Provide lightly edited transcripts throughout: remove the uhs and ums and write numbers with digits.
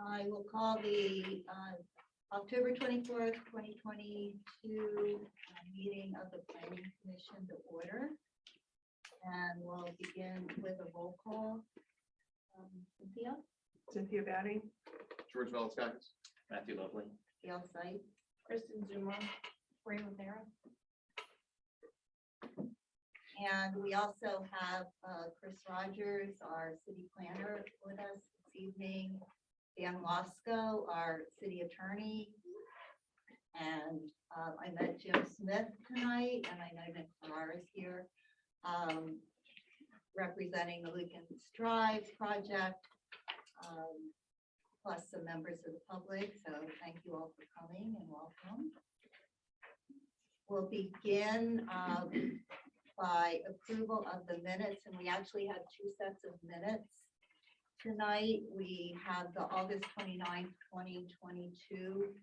I will call the October 24th, 2022 meeting of the Planning Commission to order. And we'll begin with a roll call. Cynthia Batty. George Velasquez. Matthew Lovely. Gail Sight, Kristen Zuma. Ray Rivera. and we also have Chris Rogers, our city planner, with us this evening. Dan Wasco, our city attorney. And I met Jim Smith tonight, and I know Nick Farrar is here, representing the Lucas Drive project, plus some members of the public. So thank you all for coming and welcome. We'll begin by approval of the minutes, and we actually have two sets of minutes tonight. We have the August 29th, 2022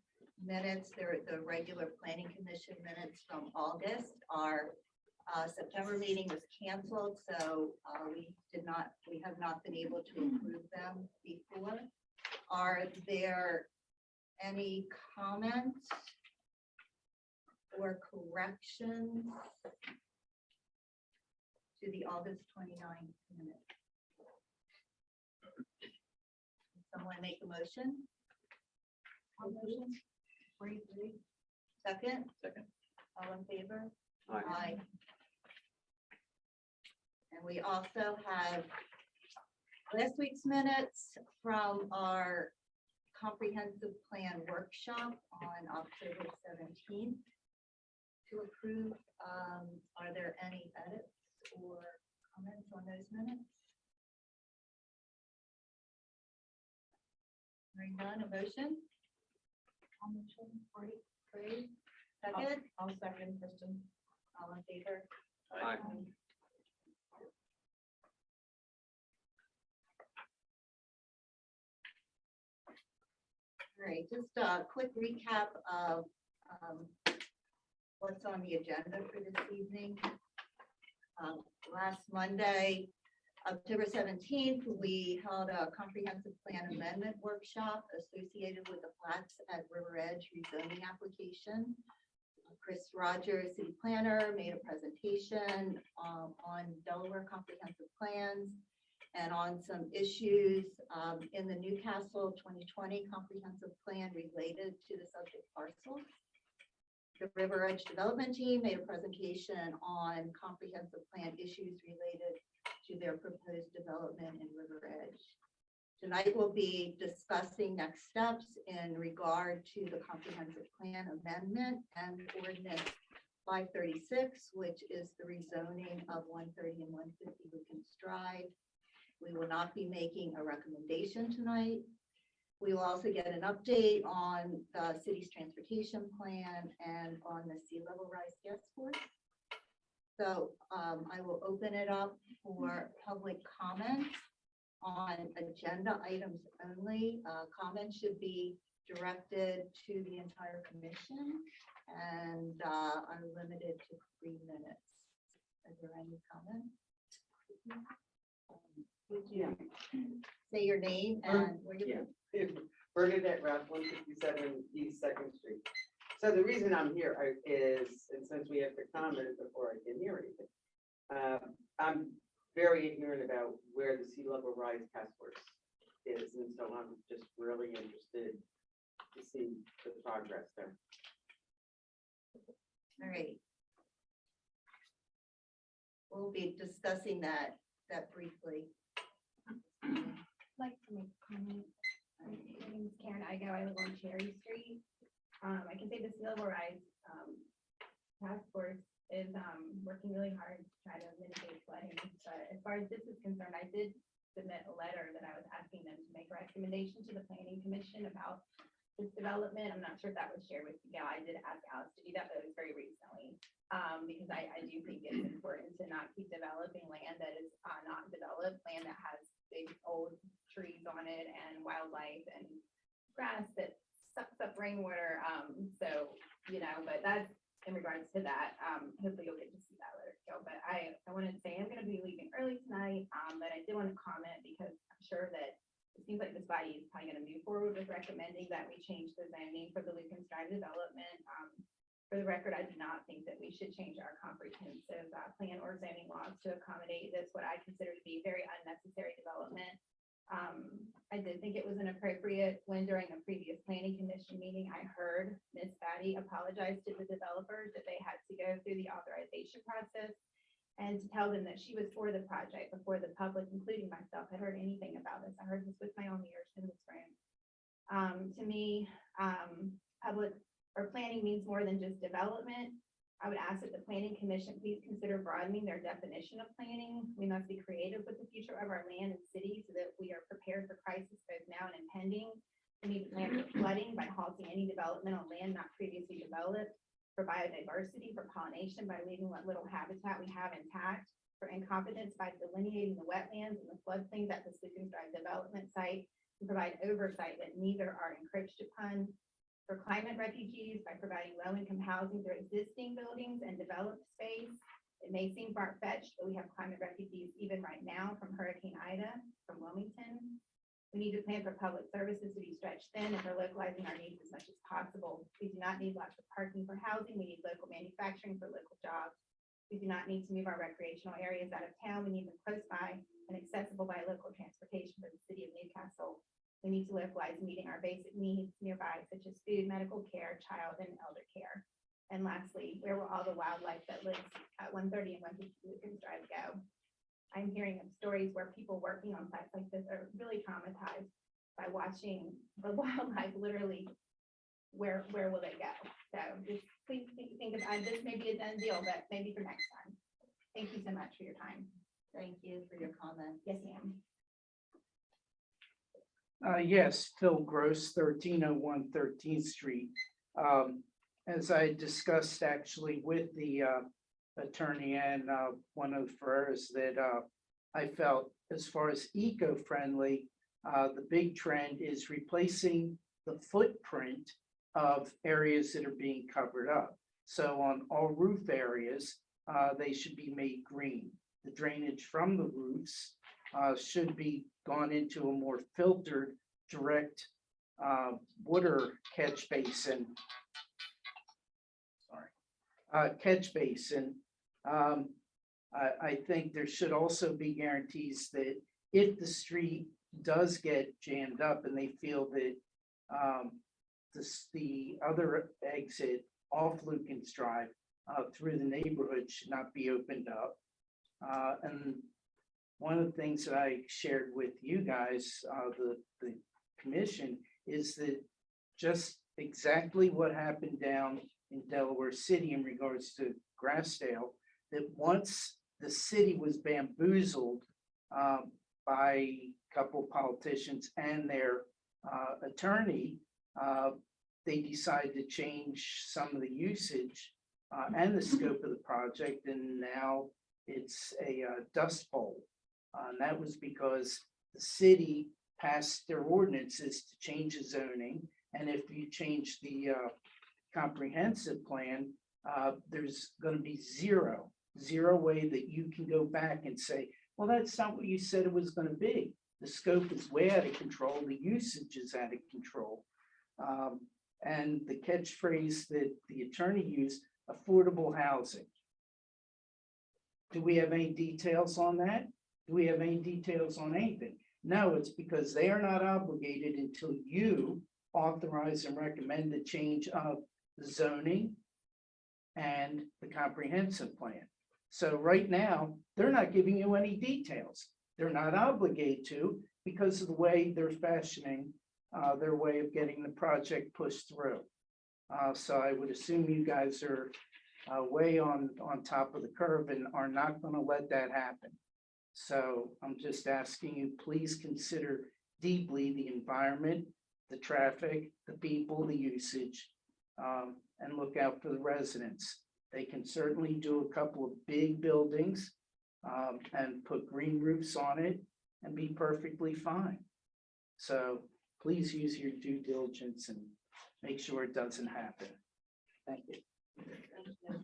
minutes. They're the regular planning commission minutes from August. Our September meeting was canceled, so we have not been able to approve them before. Are there any comments or corrections to the August 29th minute? Someone make a motion? Second? Second. All in favor? Aye. And we also have last week's minutes from our comprehensive plan workshop on October 17th to approve. Are there any edits or comments on those minutes? Hearing none, a motion? Great. Second? I'll second Kristen. All in favor? Aye. All right, just a quick recap of what's on the agenda for this evening. Last Monday, October 17th, we held a comprehensive plan amendment workshop associated with the Flats at River Edge rezoning application. Chris Rogers, city planner, made a presentation on Delaware comprehensive plans and on some issues in the Newcastle 2020 comprehensive plan related to the subject parcel. The River Edge development team made a presentation on comprehensive plan issues related to their proposed development in River Edge. Tonight we'll be discussing next steps in regard to the comprehensive plan amendment and ordinance 536, which is the rezoning of 130 and 150 Lucas Drive. We will not be making a recommendation tonight. We will also get an update on the city's transportation plan and on the sea level rise task force. So I will open it up for public comment on agenda items only. Comments should be directed to the entire commission and are limited to 3 minutes. Is there any comments? Would you say your name and where you live? Bernadette Rath, 157 East Second Street. So the reason I'm here is, and since we have to comment before I can hear anything, I'm very ignorant about where the sea level rise task force is, and so I'm just really interested to see the progress there. All right. We'll be discussing that briefly. Like to make a comment. My name is Karen Igo. I live on Cherry Street. I can say the sea level rise task force is working really hard to try to mitigate flooding. But as far as this is concerned, I did submit a letter that I was asking them to make a recommendation to the planning commission about this development. I'm not sure if that was shared with you. Yeah, I did ask Alice to do that, but it was very recently. Because I do think it's important to not keep developing land that is not developed, land that has big old trees on it and wildlife and grass that sucks up rainwater. So, but that's in regards to that. Hopefully you'll get to see that later. But I wanted to say I'm going to be leaving early tonight, but I did want to comment because I'm sure that it seems like this body is probably gonna move forward with recommending that we change the zoning for the Lucan's Drive development. For the record, I do not think that we should change our comprehensive plan or zoning laws to accommodate this, what I consider to be very unnecessary development. I did think it was inappropriate when during a previous planning commission meeting, I heard Ms. Batty apologize to the developers that they had to go through the authorization process and to tell them that she was for the project before the public, including myself, had heard anything about this. I heard this with my own ears in this room. To me, public or planning means more than just development. I would ask that the planning commission please consider broadening their definition of planning. We must be creative with the future of our land and city so that we are prepared for crisis both now and impending. We need to plan for flooding by halting any development on land not previously developed, for biodiversity, for pollination by leaving what little habitat we have intact, for incompetence by delineating the wetlands and the floodplains at the Lucan's Drive development site, and provide oversight that neither are encroached upon, for climate refugees by providing low-income housing through existing buildings and developed space. It may seem far-fetched, but we have climate refugees even right now from Hurricane Ida, from Wilmington. We need to plan for public services to be stretched thin and for localizing our needs as much as possible. We do not need lots of parking for housing. We need local manufacturing for local jobs. We do not need to move our recreational areas out of town. We need them close by and accessible by local transportation for the city of Newcastle. We need to localize meeting our basic needs nearby, such as food, medical care, child and elder care. And lastly, where will all the wildlife that lives at 130 and 150 Lucan's Drive go? I'm hearing of stories where people working on sites like this are really traumatized by watching the wildlife literally, where will they go? So just please think of, this may be a done deal, but maybe for next time. Thank you so much for your time. Thank you for your comment. Yes, ma'am. Yes, Phil Gross, 1301 13th Street. As I discussed actually with the attorney and one of the Ferrers that I felt as far as eco-friendly, the big trend is replacing the footprint of areas that are being covered up. So on all roof areas, they should be made green. The drainage from the roofs should be gone into a more filtered, direct water catch basin. Catch basin. I think there should also be guarantees that if the street does get jammed up and they feel that the other exit off Lucan's Drive through the neighborhood should not be opened up. And one of the things that I shared with you guys, the commission, is that just exactly what happened down in Delaware City in regards to Grassdale, that once the city was bamboozled by a couple politicians and their attorney, they decided to change some of the usage and the scope of the project, and now it's a dust bowl. And that was because the city passed their ordinances to change the zoning. And if you change the comprehensive plan, there's going to be zero way that you can go back and say, well, that's not what you said it was going to be. The scope is way out of control. The usage is out of control. And the catchphrase that the attorney used, affordable housing. Do we have any details on that? Do we have any details on anything? No, it's because they are not obligated until you authorize and recommend the change of the zoning and the comprehensive plan. So right now, they're not giving you any details. They're not obligated to because of the way they're fashioning their way of getting the project pushed through. So I would assume you guys are way on top of the curve and are not going to let that happen. So I'm just asking you, please consider deeply the environment, the traffic, the people, the usage, and look out for the residents. They can certainly do a couple of big buildings and put green roofs on it and be perfectly fine. So please use your due diligence and make sure it doesn't happen. Thank you. Thank you.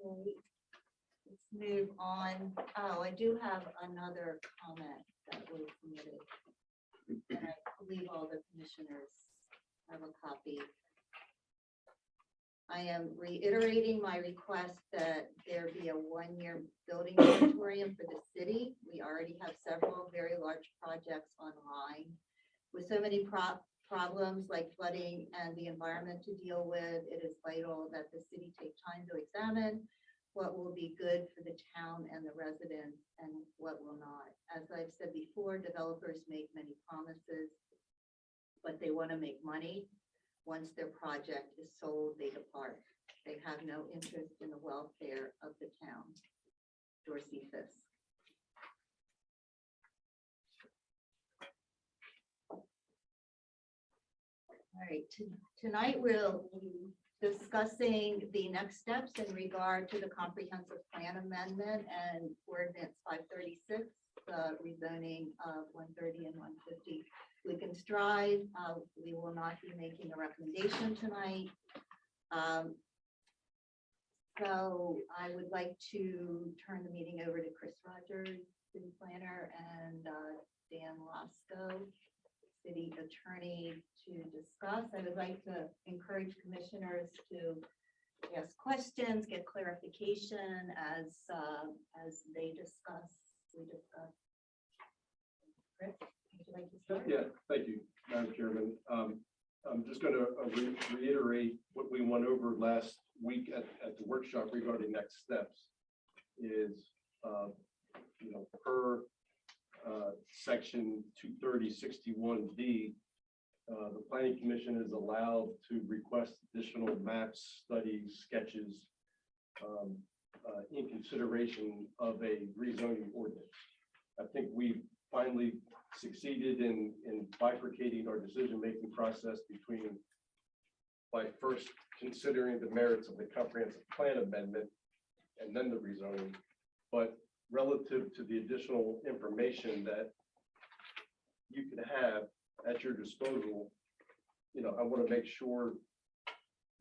Right. move on. Oh, I do have another comment that was submitted. And I believe all the commissioners have a copy. I am reiterating my request that there be a one-year building moratorium for the city. We already have several very large projects online. With so many problems like flooding and the environment to deal with, it is vital that the city take time to examine what will be good for the town and the residents and what will not. As I've said before, developers make many promises, but they want to make money. Once their project is sold, they depart. They have no interest in the welfare of the town. Dorsey Fisk. All right, tonight we'll be discussing the next steps in regard to the comprehensive plan amendment and ordinance 536, the rezoning of 130 and 150 Lincoln's Drive. We will not be making a recommendation tonight. So I would like to turn the meeting over to Chris Rogers, city planner, and Dan Lasco, city attorney, to discuss. I would like to encourage commissioners to ask questions, get clarification as they discuss. We discuss. Chris, would you like to start? Yeah, thank you, Madam Chairman. I'm just going to reiterate what we went over last week at the workshop regarding next steps. Is per section 230-61D, the Planning Commission is allowed to request additional maps, studies, sketches in consideration of a rezoning ordinance. I think we finally succeeded in bifurcating our decision-making process between, by first considering the merits of the comprehensive plan amendment and then the rezoning, but relative to the additional information that you can have at your disposal, I want to make sure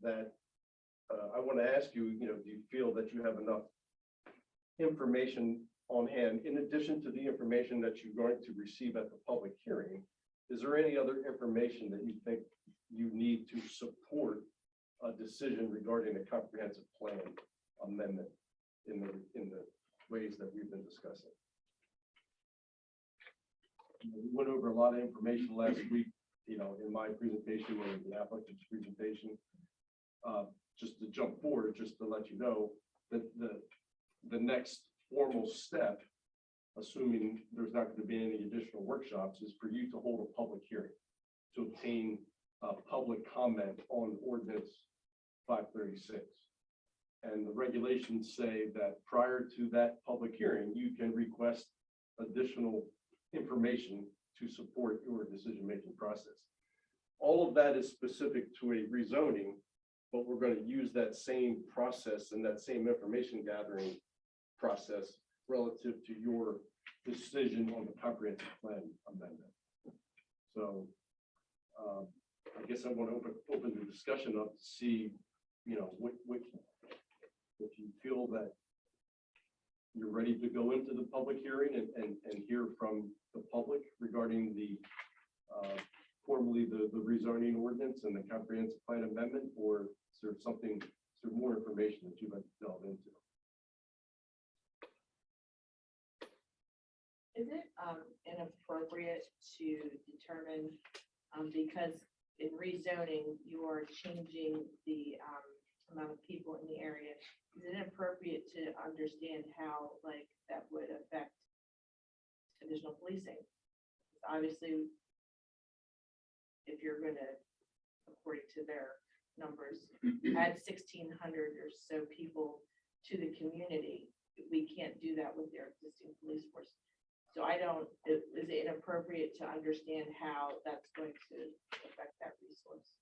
that I want to ask you, do you feel that you have enough information on hand, in addition to the information that you're going to receive at the public hearing? Is there any other information that you think you need to support a decision regarding the comprehensive plan amendment in the ways that we've been discussing? We went over a lot of information last week, in my presentation or the applicant's presentation. Just to jump forward, just to let you know that the next formal step, assuming there's not going to be any additional workshops, is for you to hold a public hearing to obtain public comment on ordinance 536. And the regulations say that prior to that public hearing, you can request additional information to support your decision-making process. All of that is specific to a rezoning, but we're going to use that same process and that same information gathering process relative to your decision on the comprehensive plan amendment. So I guess I want to open the discussion up to see, if you feel that you're ready to go into the public hearing and hear from the public regarding the formally the rezoning ordinance and the comprehensive plan amendment, or is there more information that you'd like to delve into? Is it inappropriate to determine, because in rezoning, you are changing the amount of people in the area? Is it inappropriate to understand how that would affect additional policing? Obviously, if you're going to, according to their numbers, add 1,600 or so people to the community, we can't do that with their existing police force. So is it inappropriate to understand how that's going to affect that resource?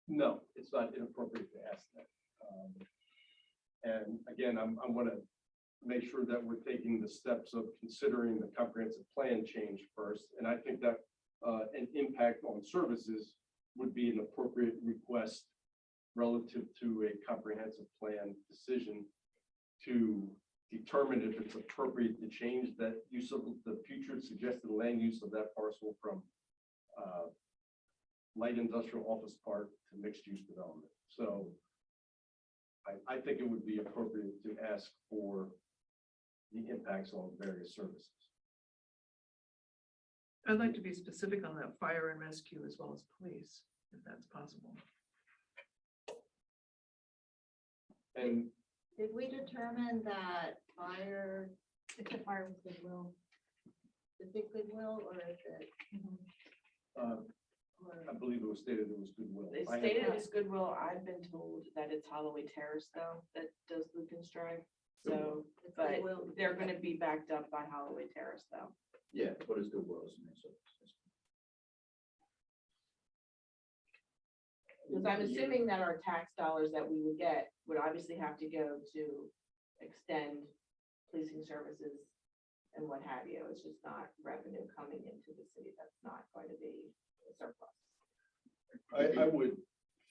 No, it's not inappropriate to ask that. And again, I'm going to make sure that we're taking the steps of considering the comprehensive plan change first. And I think that an impact on services would be an appropriate request relative to a comprehensive plan decision to determine if it's appropriate to change that use of the future suggested land use of that parcel from light industrial office park to mixed use development. So I think it would be appropriate to ask for the impacts on various services. I'd like to be specific on that fire and rescue as well as police, if that's possible. And Did we determine that fire, It's a fire with goodwill. is it Goodwill or is it? I or- believe it was stated it was goodwill. They I had- stated it's Goodwill. I've been told that it's Holloway Terrace though, that does Lucan's Drive. So, it's but Goodwill? they're gonna be backed up by Holloway Terrace though. Yeah, what is Goodwill is Because I'm assuming that our tax dollars that we would get would obviously have to go to extend policing services and what have you. It's just not revenue coming into the city. That's not going to be a surplus. I would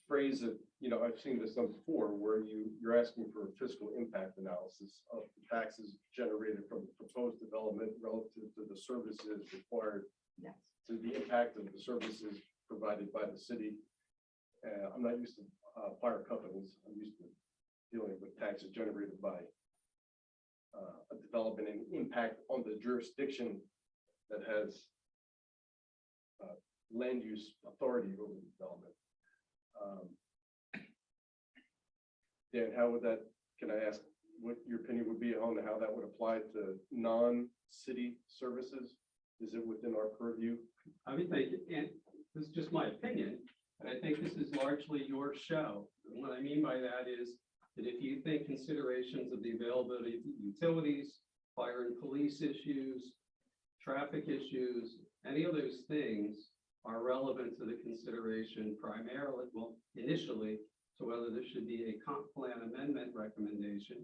phrase it, I've seen this done before, where you're asking for a fiscal impact analysis of the taxes generated from the proposed development relative to the services required, Yes. to the impact of the services provided by the city. I'm not used to fire companies. I'm used to dealing with taxes generated by a development and impact on the jurisdiction that has land use authority over the development. Dan, how would that, can I ask what your opinion would be on how that would apply to non-city services? Is it within our purview? I would think, and this is just my opinion, and I think this is largely your show. And what I mean by that is that if you think considerations of the availability of utilities, fire and police issues, traffic issues, any of those things are relevant to the consideration primarily, well, initially, to whether there should be a comp plan amendment recommendation.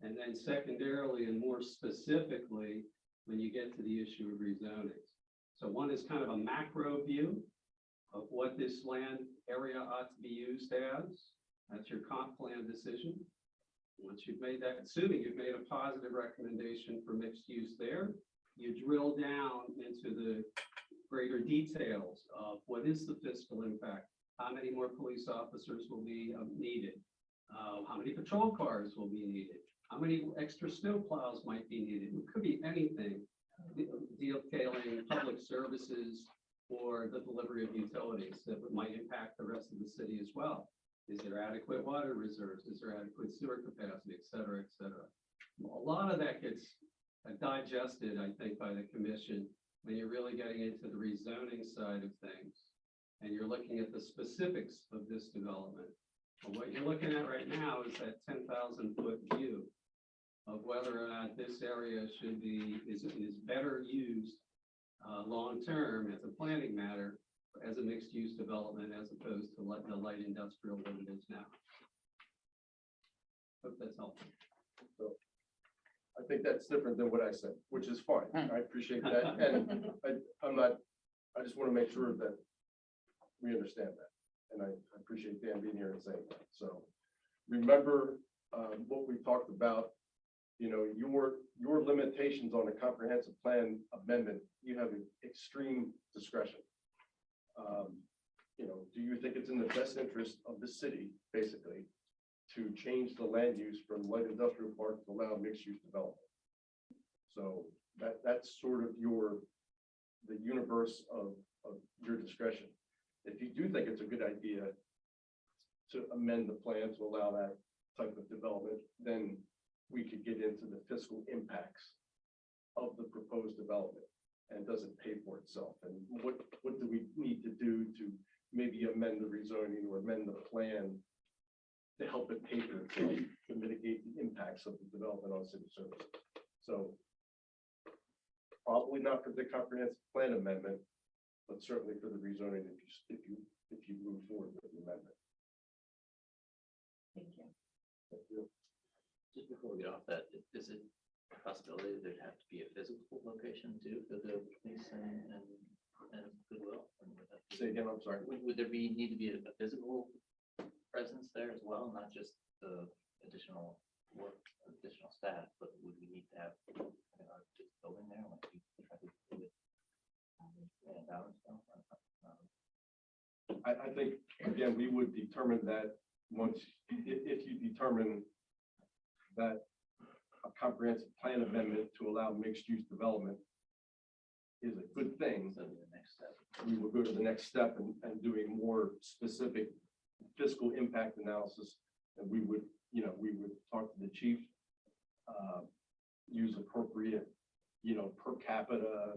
And then secondarily and more specifically, when you get to the issue of rezonings. So one is kind of a macro view of what this land area ought to be used as. That's your comp plan decision. Once you've made that, assuming you've made a positive recommendation for mixed use there, you drill down into the greater details of what is the fiscal impact, how many more police officers will be needed, how many patrol cars will be needed, how many extra snow plows might be needed. It could be anything, detailing public services or the delivery of utilities that might impact the rest of the city as well. Is there adequate water reserves? Is there adequate sewer capacity, et cetera, et cetera? A lot of that gets digested, I think, by the commission when you're really getting into the rezoning side of things. And you're looking at the specifics of this development. And what you're looking at right now is that 10,000-foot view of whether or not this area should be, is better used long-term as a planning matter, as a mixed-use development, as opposed to the light industrial that it is now. Hope that's helpful. I think that's different than what I said, which is fine. I appreciate that. And I just want to make sure that we understand that. And I appreciate Dan being here and saying that. So remember what we talked about, your limitations on a comprehensive plan amendment, you have extreme discretion. Do you think it's in the best interest of the city, basically, to change the land use from light industrial park to allow mixed use development? So that's sort of the universe of your discretion. If you do think it's a good idea to amend the plan to allow that type of development, then we could get into the fiscal impacts of the proposed development, and does it pay for itself? And what do we need to do to maybe amend the rezoning or amend the plan to help it pay for itself, to mitigate the impacts of the development on city services? So probably not for the comprehensive plan amendment, but certainly for the rezoning if you move forward with the amendment. Thank you. Thank you. Just before we get off that, is it a possibility that there'd have to be a physical location too for the police and Goodwill? Or would that be- Say again, I'm sorry. Would there need to be a physical presence there as well, not just the additional for additional staff, but would we need to have, just go in there like we try to do it? And balance stuff? I think, again, we would determine that once, if you determine that a comprehensive plan amendment to allow mixed-use development is a good thing, So the next step. we will go to the next step and doing more specific fiscal impact analysis. And we would, we would talk to the chief, use appropriate, per capita,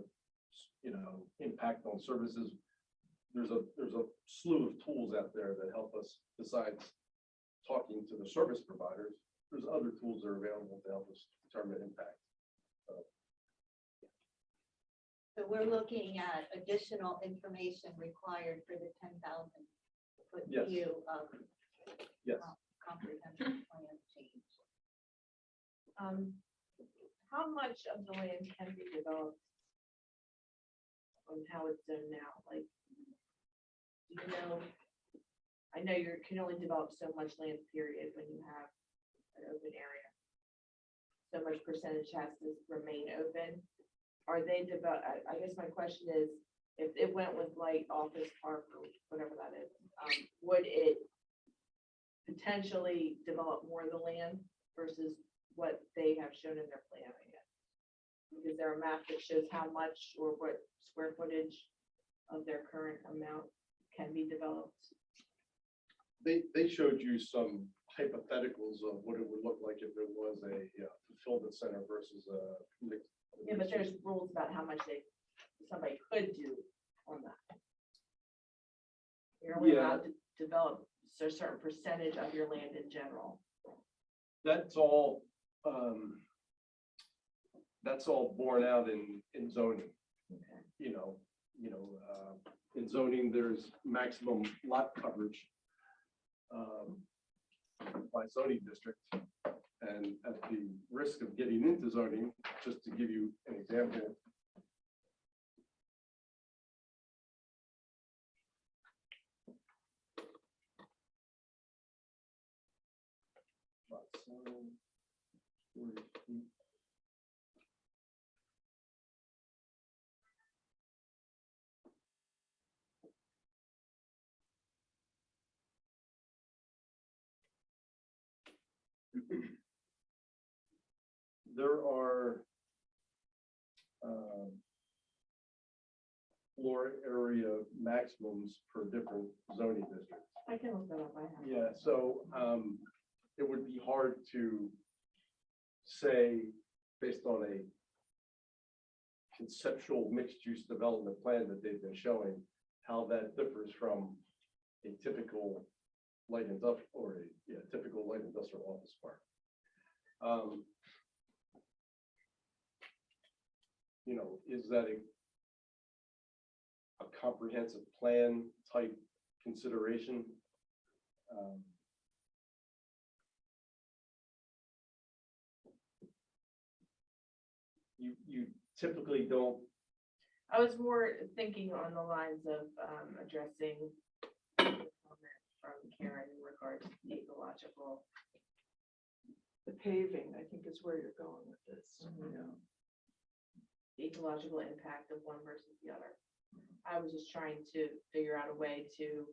impact on services. There's a slew of tools out there that help us, besides talking to the service providers. There's other tools that are available to help us determine impact. So we're looking at additional information required for the 10,000 foot Yes. view of Yes. comprehensive plan change. How much of the land can be developed on how it's done now? Like, do you know? I know you can only develop so much land, period, when you have an open area. So much percentage has to remain open. Are they I guess my question is, if it went with light office park or whatever that is, would it potentially develop more of the land versus what they have shown in their plan, I guess? Is there a map that shows how much or what square footage of their current amount can be developed? They showed you some hypotheticals of what it would look like if it was a fulfillment center versus a. Yeah, but there's rules about how much somebody could do on that. You're only Yeah. allowed to develop a certain percentage of your land in general. That's all borne out in zoning. Okay. In zoning, there's maximum lot coverage by zoning district. And at the risk of getting into zoning, just to give you an example. Lot size, 40 feet. There are floor area maximums for different zoning districts. I can look that up. I have. Yeah, so it would be hard to say, based on a conceptual mixed-use development plan that they've been showing, how that differs from a typical light industrial or a typical light industrial office park. Is that a comprehensive plan type consideration? You typically don't. I was more thinking on the lines of addressing the comment from Karen in regards to the ecological. The paving, I think, is where you're going with this. The ecological impact of one versus the other. I was just trying to figure out a way to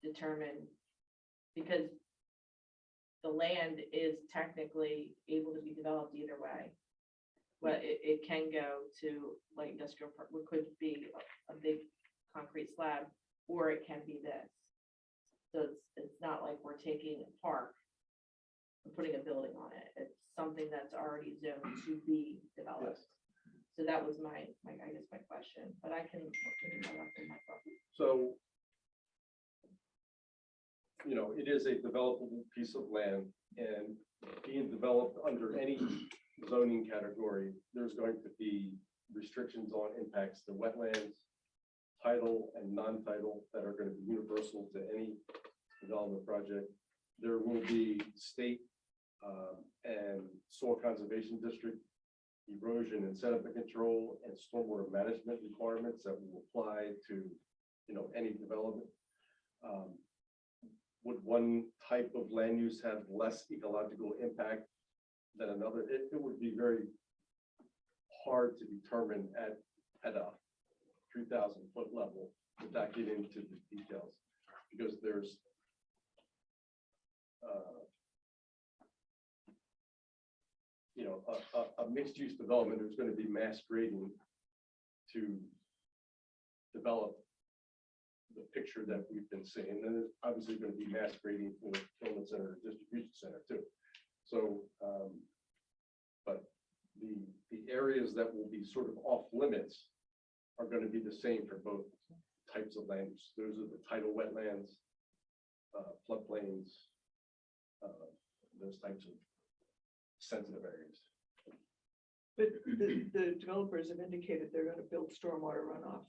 determine, because the land is technically able to be developed either way. But it can go to light industrial park, what could be a big concrete slab, or it can be this. So it's not like we're taking a park and putting a building on it. It's something that's already zoned to be developed. Yes. So that was my I guess my question, but I can look that up in my book. So, it is a developable piece of land, and being developed under any zoning category, there's going to be restrictions on impacts to wetlands, tidal and non-tidal that are going to be universal to any development project. There will be state and soil conservation district erosion and sediment control and stormwater management requirements that will apply to, any development. Would one type of land use have less ecological impact than another. It would be very hard to determine at a 3,000-foot level without getting into the details, because there's a mixed-use development, there's going to be mass grading to develop the picture that we've been seeing. And there's obviously going to be mass grading for the fulfillment center and distribution center too. So, but the areas that will be sort of off limits are going to be the same for both types of land use. Those are the tidal wetlands, floodplains, those types of sensitive areas. But the developers have indicated they're gonna build stormwater runoff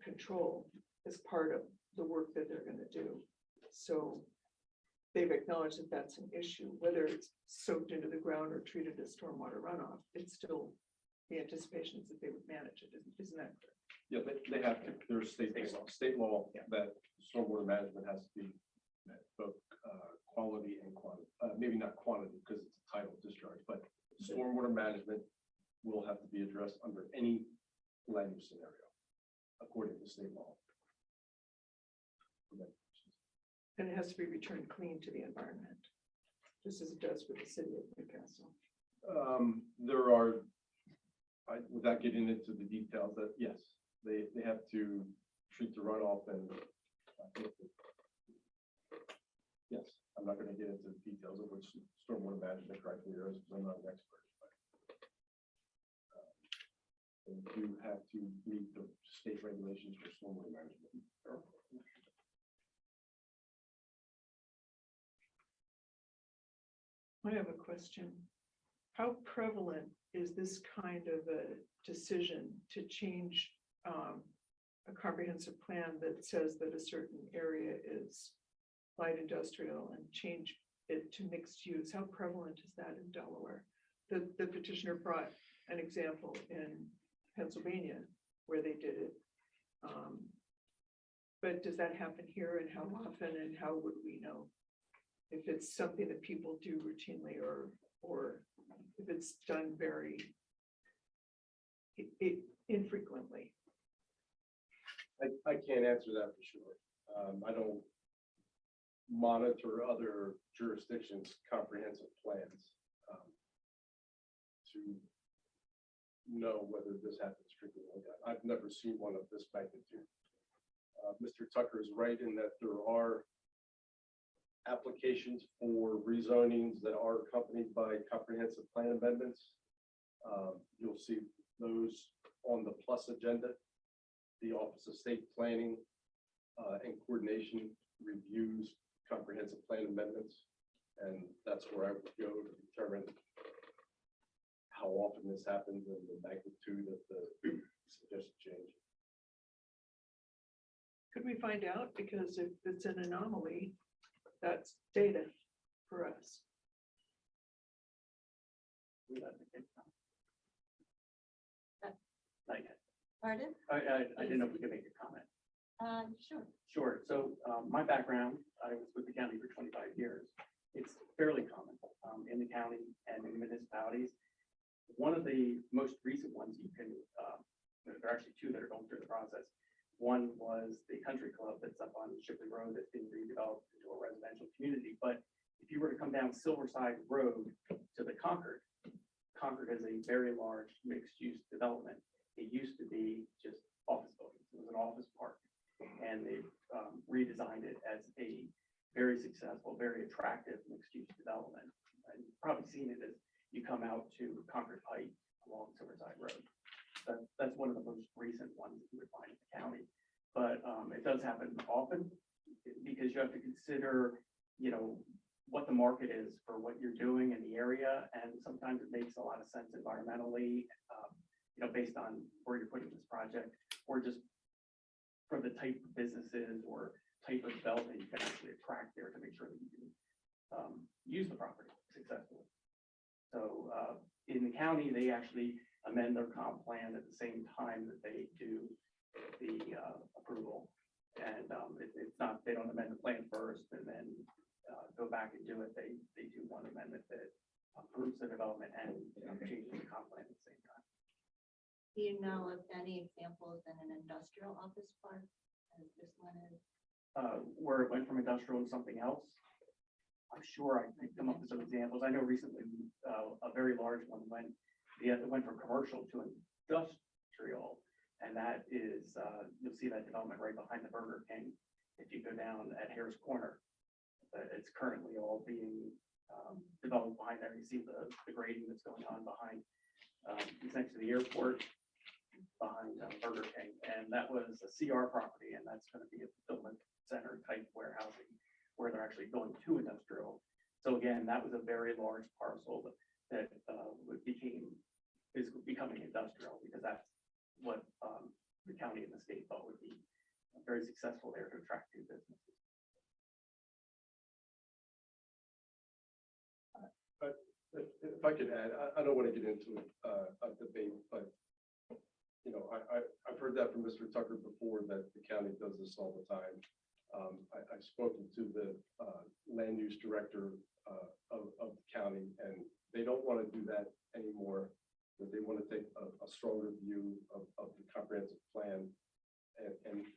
control as part of the work that they're gonna do. So they've acknowledged that that's an issue, whether it's soaked into the ground or treated as stormwater runoff. It's still the anticipation is that they would manage it. Isn't that correct? Yeah, they have to, there's state law that stormwater management has to be met, both quality and quantity, maybe not quantity because it's a tidal discharge, but stormwater management will have to be addressed under any land use scenario, according to state law. And it has to be returned clean to the environment, just as it does with the city of Newcastle. There are, without getting into the details, that yes, they have to treat the runoff and yes, I'm not going to get into the details of which stormwater management criteria is, because I'm not an expert. But you have to meet the state regulations for stormwater management. I have a question. How prevalent is this kind of a decision to change a comprehensive plan that says that a certain area is light industrial and change it to mixed use? How prevalent is that in Delaware? The petitioner brought an example in Pennsylvania where they did it. But does that happen here, and how often, and how would we know if it's something that people do routinely, or if it's done very infrequently? I can't answer that for sure. I don't monitor other jurisdictions' comprehensive plans to know whether this happens frequently. I've never seen one of this magnitude. Mr. Tucker is right in that there are applications for rezonings that are accompanied by comprehensive plan amendments. You'll see those on the plus agenda. The Office of State Planning and Coordination reviews comprehensive plan amendments, and that's where I would go to determine how often this happens and the magnitude of the suggested change. Could we find out? Because if it's an anomaly, that's data for us. Pardon? I didn't know if we could make a comment. Sure. Sure. So my background, I was with the county for 25 years. It's fairly common in the county and in municipalities. One of the most recent ones you can, there are actually two that are going through the process. One was the country club that's up on Shipley Road that's being redeveloped into a residential community. But if you were to come down Silverside Road to the Concord, Concord is a very large mixed-use development. It used to be just office buildings. It was an office park, and they redesigned it as a very successful, very attractive mixed-use development. And you've probably seen it as you come out to Concord Pike along Silverside Road. That's one of the most recent ones that you would find in the county. But it does happen often because you have to consider, what the market is for what you're doing in the area. And sometimes it makes a lot of sense environmentally, based on where you're putting this project, or just for the type of businesses or type of development you can actually attract there to make sure that you can use the property successfully. So in the county, they actually amend their comp plan at the same time that they do the approval. And it's not, they don't amend the plan first and then go back and do it. They do one amendment that approves the development and changes the comp plan at the same time. Do you know of any examples in an industrial office park as this one is? Where it went from industrial to something else. I'm sure I could come up with some examples. I know recently, a very large one went, it went from commercial to industrial. And that is, you'll see that development right behind the Burger King. If you go down at Harris Corner, it's currently all being developed behind there. You see the grading that's going on behind, it's next to the airport, behind Burger King. And that was a CR property, and that's going to be a fulfillment center type warehousing where they're actually going to industrial. So again, that was a very large parcel that is becoming industrial, because that's what the county and the state thought would be very successful there to attract new businesses. If I could add, I don't want to get into a debate, but, you know, I've heard that from Mr. Tucker before, that the county does this all the time. I've spoken to the land use director of the county, and they don't want to do that anymore. That they want to take a stronger view of the comprehensive plan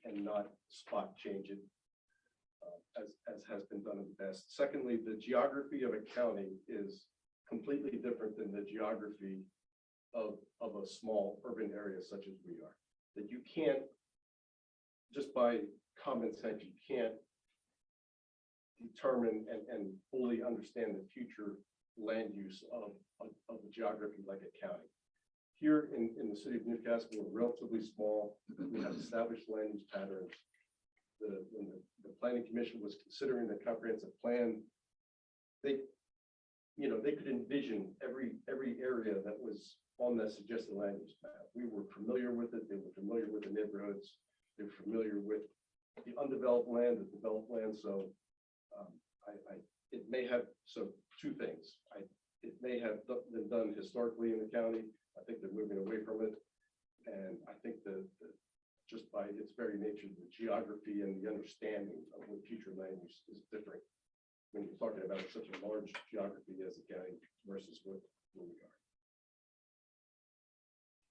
and not spot change it as has been done in the past. Secondly, the geography of a county is completely different than the geography of a small urban area such as we are. That you can't, just by common sense, you can't determine and fully understand the future land use of a geography like a county. Here in the city of Newcastle, we're relatively small. We have established land use patterns. When the planning commission was considering the comprehensive plan, they could envision every area that was on that suggested land use map. We were familiar with it. They were familiar with the neighborhoods. They were familiar with the undeveloped land, the developed land. So it may have, so two things. It may have been done historically in the county. I think they're moving away from it. And I think that just by its very nature, the geography and the understanding of what future land use is different when you're talking about such a large geography as a county versus where we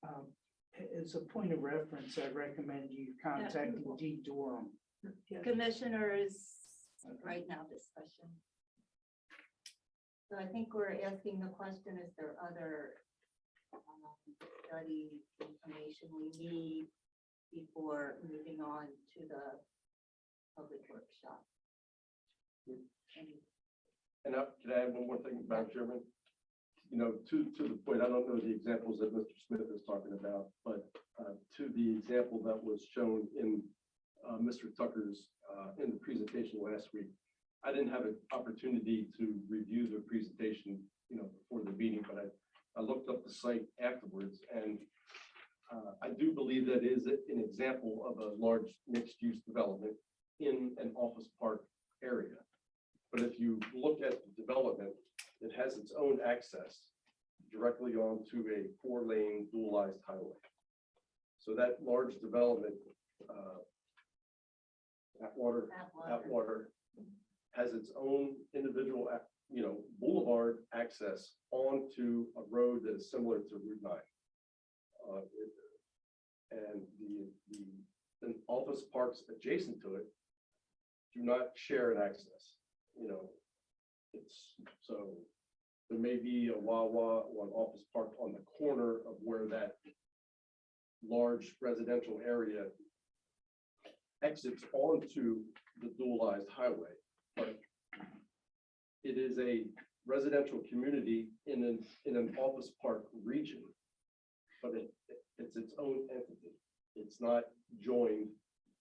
are. As a point of reference, I recommend you contacting Dee Durham. Yeah. Commissioners, right now discussion. So I think we're asking the question, is there other study information we need before moving on to the public workshop? And can I add one more thing, Madam Chairman? You know, to the point, I don't know the examples that Mr. Smith is talking about, but to the example that was shown in Mr. Tucker's in the presentation last week, I didn't have an opportunity to review the presentation, you know, before the meeting, but I looked up the site afterwards, and I do believe that is an example of a large mixed-use development in an office park area. But if you look at the development, it has its own access directly onto a 4-lane dualized highway. So that large development, Atwater, has its own individual, boulevard access onto a road that is similar to Route 9. And the office parks adjacent to it do not share an access. You know, so there may be a Wawa or an office park on the corner of where that large residential area exits onto the dualized highway, but it is a residential community in an office park region, but it's its own entity. It's not joined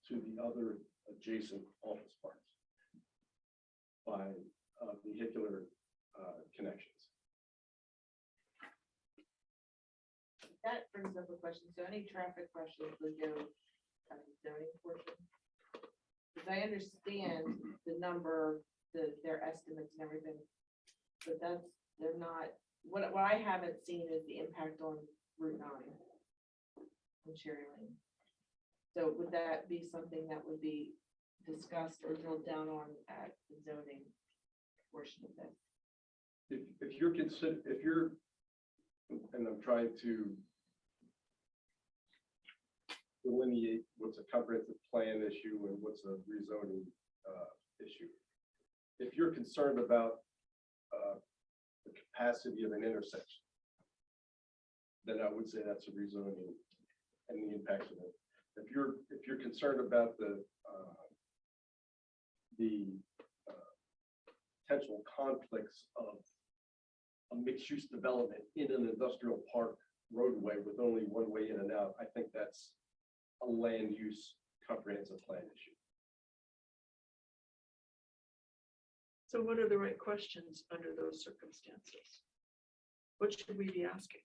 to the other adjacent office parks by vehicular connections. That brings up a question. So any traffic questions would go at the zoning portion? Because I understand the number, their estimates and everything, but they're not, what I haven't seen is the impact on Route 9 on Cherry Lane. So would that be something that would be discussed or drilled down on at the zoning portion of this? if you're and I'm trying to delineate what's a comprehensive plan issue and what's a rezoning issue. If you're concerned about the capacity of an intersection, then I would say that's a rezoning and the impacts of it. If you're concerned about the potential conflicts of a mixed-use development in an industrial park roadway with only one way in and out, I think that's a land use comprehensive plan issue. So what are the right questions under those circumstances? What should we be asking?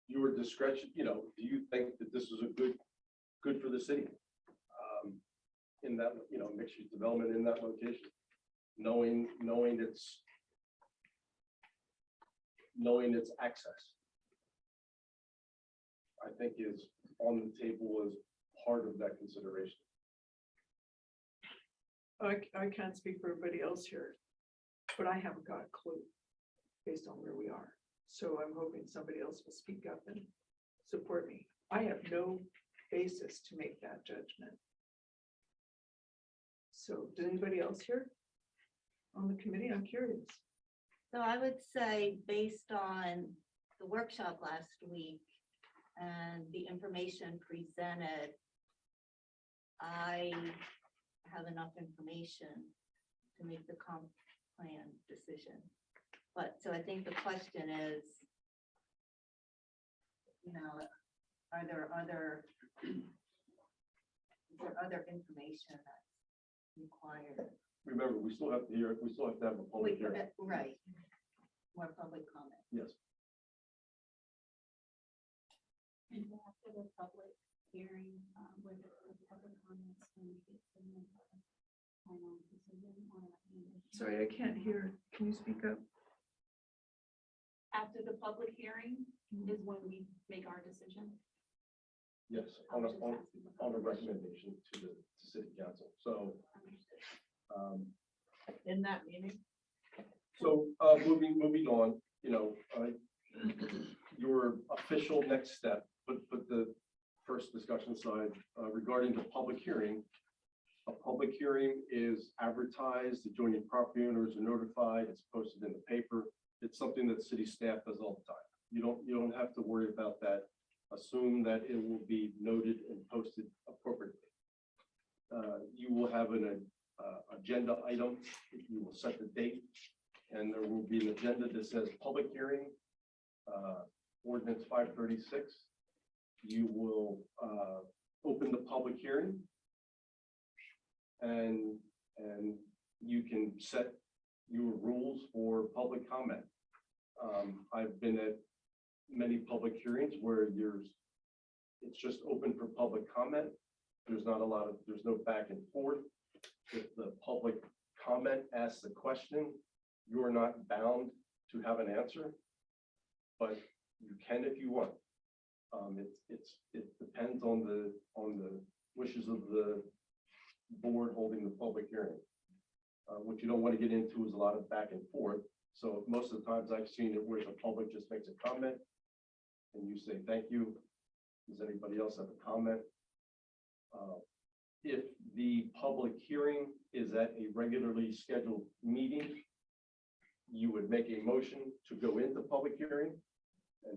Your discretion, do you think that this is a good for the city? In that, mixed use development in that location, knowing its access, I think is on the table as part of that consideration. I can't speak for everybody else here, but I haven't got a clue based on where we are. So I'm hoping somebody else will speak up and support me. I have no basis to make that judgment. So does anybody else here on the committee? I'm curious. So I would say, based on the workshop last week and the information presented, I have enough information to make the comp plan decision. But so I think the question is, are there other information that's required? Remember, we still have to have a public hearing. Right, more public comment. Yes. And after the public hearing, where the public comments and final decision on a recommendation. Sorry, I can't hear. Can you speak up? After the public hearing is when we make our decision. Yes, on a recommendation to the city council. So, In that meeting, moving on, your official next step, put the first discussion aside, regarding the public hearing. A public hearing is advertised, adjoining property owners are notified, it's posted in the paper. It's something that city staff does all the time. You don't have to worry about that. Assume that it will be noted and posted appropriately. You will have an agenda item. You will set the date, and there will be an agenda that says public hearing, ordinance 536. You will open the public hearing, and you can set your rules for public comment. I've been at many public hearings where it's just open for public comment. There's no back and forth. If the public comment asks a question, you're not bound to have an answer, but you can if you want. It depends on the wishes of the board holding the public hearing. What you don't want to get into is a lot of back and forth. So most of the times I've seen it where the public just makes a comment and you say, thank you. Does anybody else have a comment? If the public hearing is at a regularly scheduled meeting, you would make a motion to go into public hearing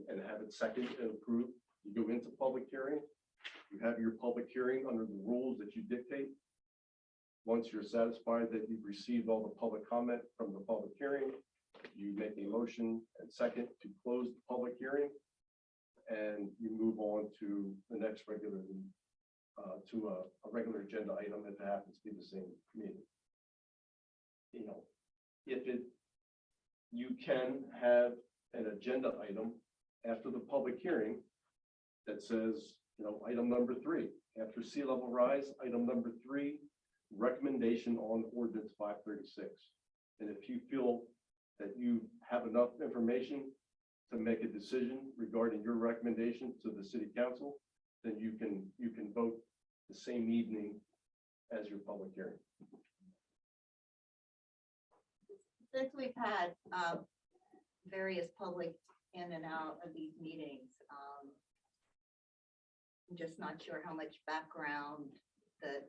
and have it seconded and approved. You go into public hearing, you have your public hearing under the rules that you dictate. Once you're satisfied that you've received all the public comment from the public hearing, you make a motion and second to close the public hearing, and you move on to the next regular, to a regular agenda item if it happens to be the same meeting. You can have an agenda item after the public hearing that says, item number 3, after sea level rise, item number 3, recommendation on ordinance 536. And if you feel that you have enough information to make a decision regarding your recommendation to the city council, then you can vote the same evening as your public hearing. since we've had various public in and out of these meetings, I'm just not sure how much background the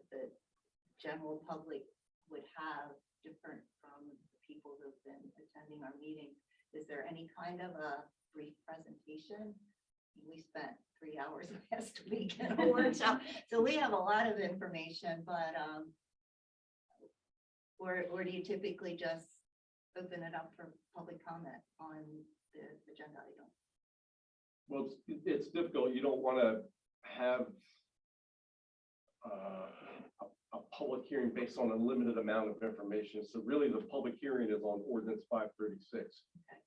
general public would have different from the people who've been attending our meetings. Is there any kind of a brief presentation? We spent 3 hours last week in a workshop, so we have a lot of information, but or do you typically just open it up for public comment on the agenda item? Well, it's difficult. You don't want to have a public hearing based on a limited amount of information. So really, the public hearing is on ordinance 536.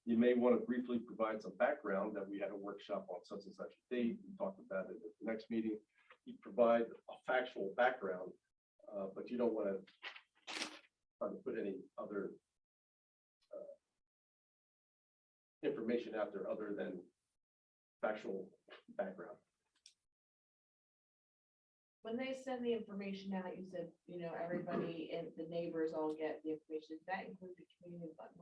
You may want to briefly provide some background that we had a workshop on such and such a date. We talked about it at the next meeting. You provide a factual background, but you don't want to try to put any other information out there other than factual background. When they send the information out, you said, everybody and the neighbors all get the information. Does that include the community button?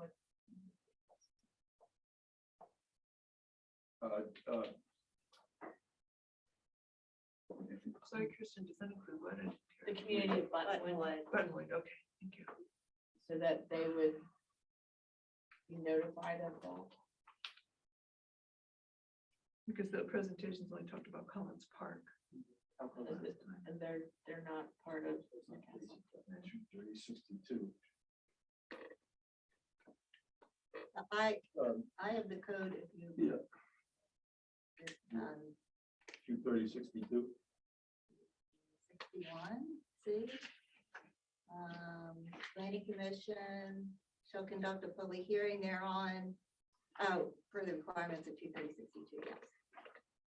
Sorry, Kristen, does that include what? The community button would, Buttonwood, okay, thank you. so that they would be notified of that. Because the presentations only talked about Collins Park. And they're not part of. 3062. I Um, have the code if you. Yeah. Um, 3062. 61, see? Planning Commission shall conduct a public hearing thereon. Oh, for the requirements of 23062, yes.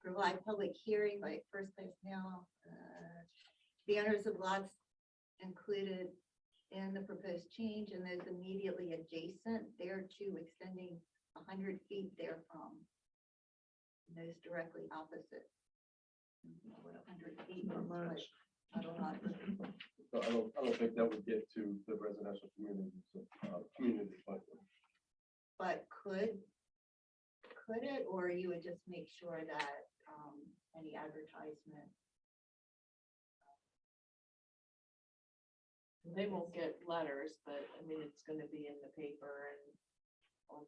Provide public hearing by first place mail. The owners of lots included in the proposed change and those immediately adjacent thereto extending 100 feet therefrom. And those directly opposite. I don't know what 100 feet Not is, but much. I don't know. So I don't think that would get to the residential communities, But could it, or you would just make sure that any advertisement? They won't get letters, but I mean, it's gonna be in the paper and on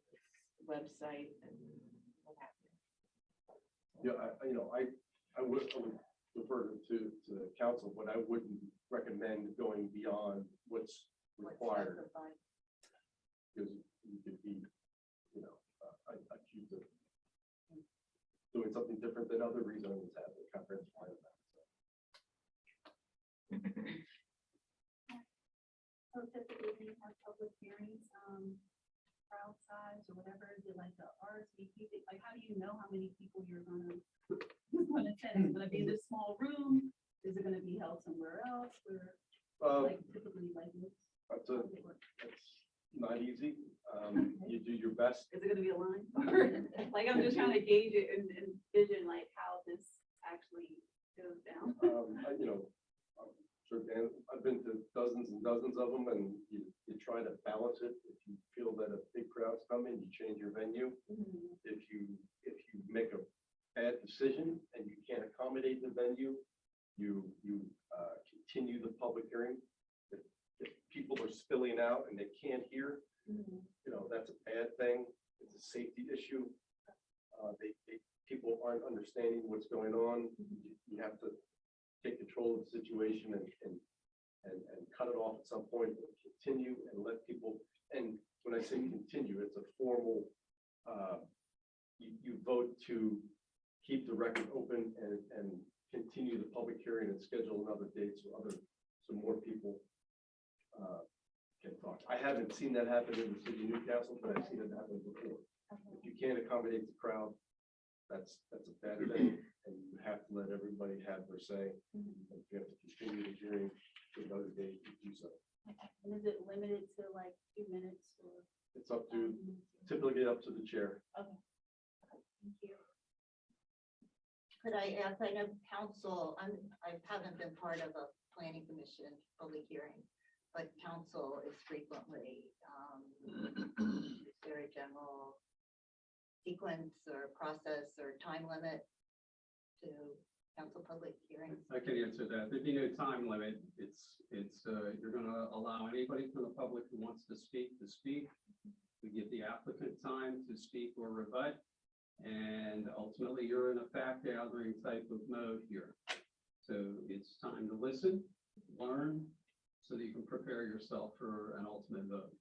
the website and what have you. Yeah, I would defer to the council, but I wouldn't recommend going beyond what's required, specified? because you could be, accused of doing something different than other rezonings have a comprehensive plan about. So typically when you have public hearings, crowd size or whatever, is it like the RSVP, like how do you know how many people you're gonna attend? Is it gonna be in this small room? Is it gonna be held somewhere else where, like typically like this? That's How does it work? not easy. You do your best. Is it gonna be a line? Like I'm just trying to gauge it and envision like how this actually goes down. Sure, Dan, I've been to dozens and dozens of them, and you try to balance it. If you feel that a big crowd's coming, you change your venue. If you make a bad decision and you can't accommodate the venue, you continue the public hearing. If people are spilling out and they can't hear, that's a bad thing. It's a safety issue. People aren't understanding what's going on. You have to take control of the situation and cut it off at some point, and continue and let people, and when I say continue, it's a formal, you vote to keep the record open and continue the public hearing and schedule another date so more people can talk. I haven't seen that happen in the city of Newcastle, but I've seen it happen before. If you can't accommodate the crowd, that's a bad thing, and you have to let everybody have their say. If you have to continue the hearing to another date, you do so. And is it limited to like 2 minutes or? It's up to, typically up to the chair. Thank you. Could I ask, I know council, I haven't been part of a planning commission public hearing, but council is frequently, is there a general sequence or process or time limit to council public hearings? I can answer that. There'd be no time limit. You're gonna allow anybody from the public who wants to speak. We give the applicant time to speak or rebut. And ultimately, you're in a fact gathering type of mode here. So it's time to listen, learn, so that you can prepare yourself for an ultimate vote.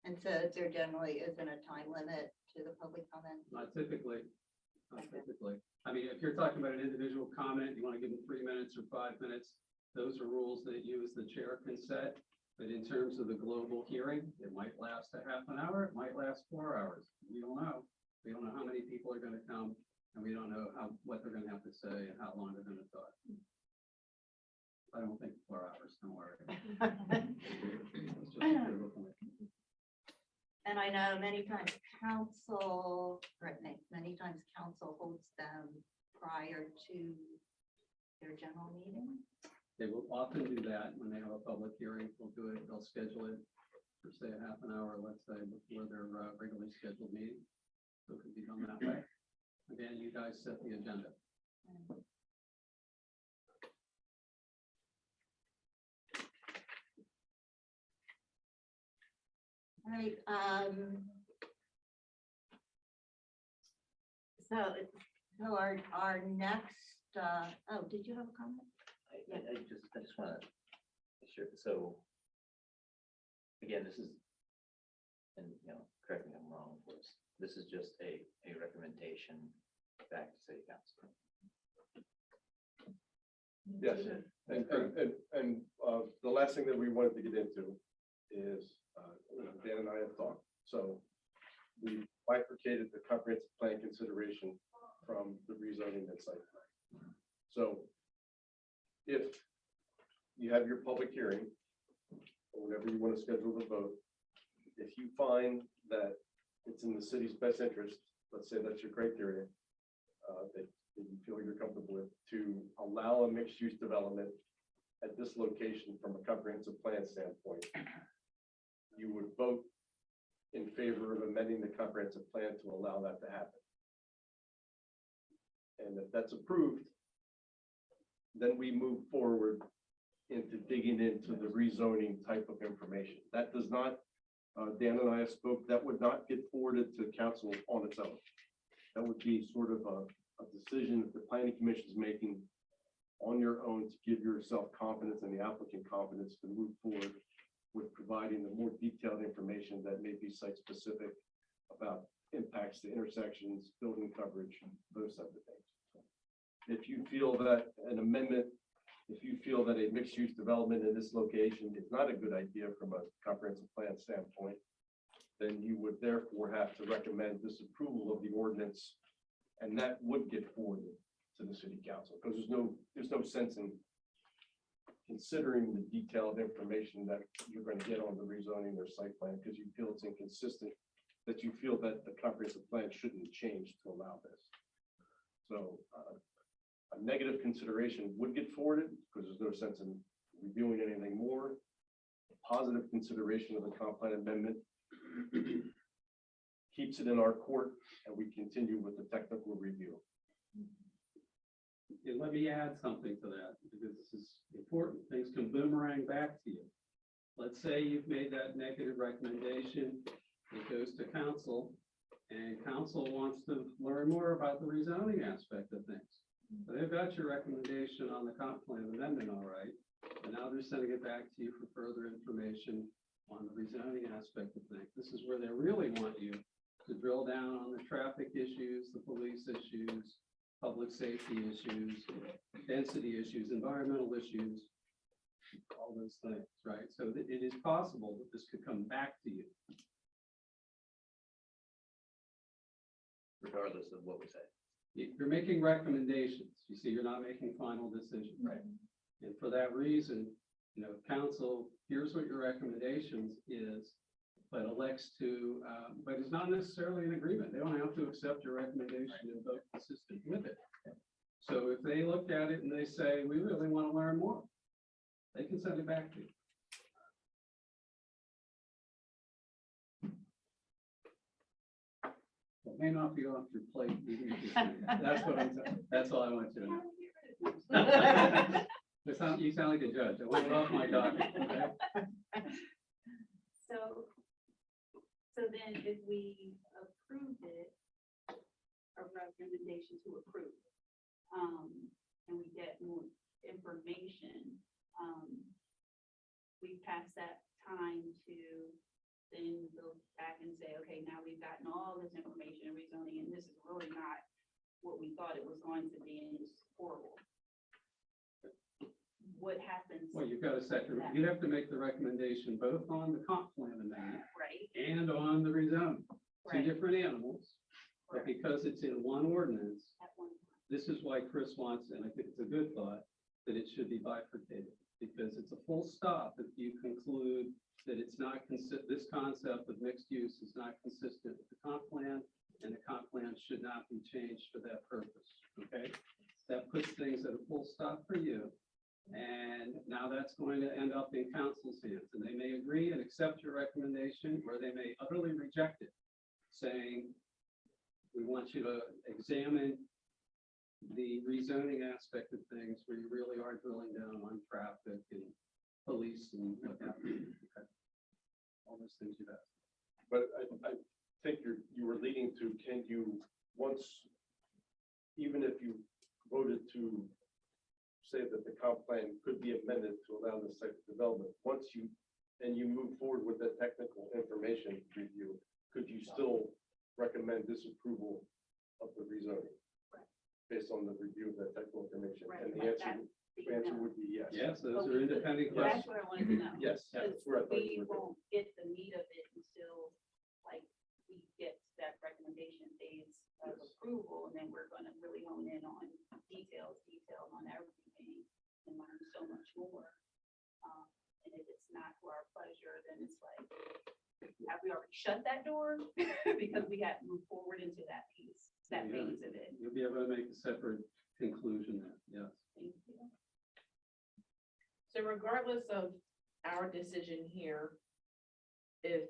And so there generally isn't a time limit to the public comment? Not typically. I mean, if you're talking about an individual comment, you want to give them 3 minutes or 5 minutes, those are rules that you as the chair can set. But in terms of the global hearing, it might last a half an hour, it might last 4 hours. We don't know. We don't know how many people are going to come, and we don't know what they're going to have to say and how long they're going to talk. I don't think 4 hours, don't worry. It's just a critical point. And I know many times council, many times council holds them prior to their general meeting. They will often do that when they have a public hearing. They'll do it, they'll schedule it for say a half an hour, let's say, before their regularly scheduled meeting. So it could be done that way. Again, you guys set the agenda. All right, so our next, oh, did you have a comment? I just want to, sure, so. Again, this is, and, correct me if I'm wrong, of course, this is just a recommendation back to city council. Yes, and the last thing that we wanted to get into is, Dan and I have talked, so we bifurcated the comprehensive plan consideration from the rezoning and site plan. So if you have your public hearing, or whenever you want to schedule the vote, if you find that it's in the city's best interest, let's say that's your criteria, that you feel you're comfortable with, to allow a mixed-use development at this location from a comprehensive plan standpoint, you would vote in favor of amending the comprehensive plan to allow that to happen. And if that's approved, then we move forward into digging into the rezoning type of information. That does not, Dan and I spoke, that would not get forwarded to council on its own. That would be sort of a decision that the planning commission is making on your own to give yourself confidence and the applicant confidence to move forward with providing the more detailed information that may be site specific about impacts to intersections, building coverage, those type of things. If you feel that an amendment, if you feel that a mixed-use development in this location is not a good idea from a comprehensive plan standpoint, then you would therefore have to recommend disapproval of the ordinance, and that would get forwarded to the city council, because there's no sense in considering the detailed information that you're going to get on the rezoning or site plan, because you feel it's inconsistent, that you feel that the comprehensive plan shouldn't change to allow this. So a negative consideration would get forwarded because there's no sense in reviewing anything more. A positive consideration of the comp plan amendment keeps it in our court, and we continue with the technical review. And let me add something to that, because this is important. Things can boomerang back to you. Let's say you've made that negative recommendation, it goes to council, and council wants to learn more about the rezoning aspect of things. So they've got your recommendation on the comp plan amendment, all right, and now they're sending it back to you for further information on the rezoning aspect of things. This is where they really want you to drill down on the traffic issues, the police issues, public safety issues, density issues, environmental issues, all those things, right? So it is possible that this could come back to you. Regardless of what we say. You're making recommendations. You see, you're not making final decisions. Right. And for that reason, council, here's what your recommendations is, but elects to, but it's not necessarily an agreement. They don't have to accept your recommendation and vote consistent with it. So if they look at it and they say, we really want to learn more, they can send it back to you. It may not be off your plate. Even if you say that. That's what I'm saying. That's all I want you to know. You sound like a judge. I want it off my docket. Okay? So then if we approved it, a recommendation to approve, and we get more information, we pass that time to then go back and say, okay, now we've gotten all this information and rezoning, and this is really not what we thought it was going to be, and it's horrible. What happens? Well, you've got to set, you have to make the recommendation both on the comp plan amendment Right, and on the rezoning. Two right, different animals, but right, because it's in one ordinance, at one time. this is why Chris wants, and I think it's a good thought, that it should be bifurcated. Because it's a full stop if you conclude that it's not this concept of mixed use is not consistent with the comp plan, and the comp plan should not be changed for that purpose, okay? That puts things at a full stop for you. And now that's going to end up in council's hands, and they may agree and accept your recommendation, or they may utterly reject it, saying, we want you to examine the rezoning aspect of things where you really are drilling down on traffic and police and what have you. Okay. All those things you've asked. But I think you were leading to, can you, once, even if you voted to say that the comp plan could be amended to allow this type of development, once you move forward with the technical information review, could you still recommend disapproval of the rezoning? Based on the review of that technical information? Right, And the but answer would be yes. Yes, those are independent That's questions. what I wanted to know. Yes, that's where I thought We you were going. won't get the meat of it until, like, we get to that recommendation phase of Yes. approval, and then we're gonna really hone in on details on everything and learn so much more. And if it's not to our pleasure, then it's like, have we already shut that door? Because we got to move forward into that piece, that Yeah. phase of it. You'll be able to make a separate conclusion there, yes. Thank you. So regardless of our decision here, if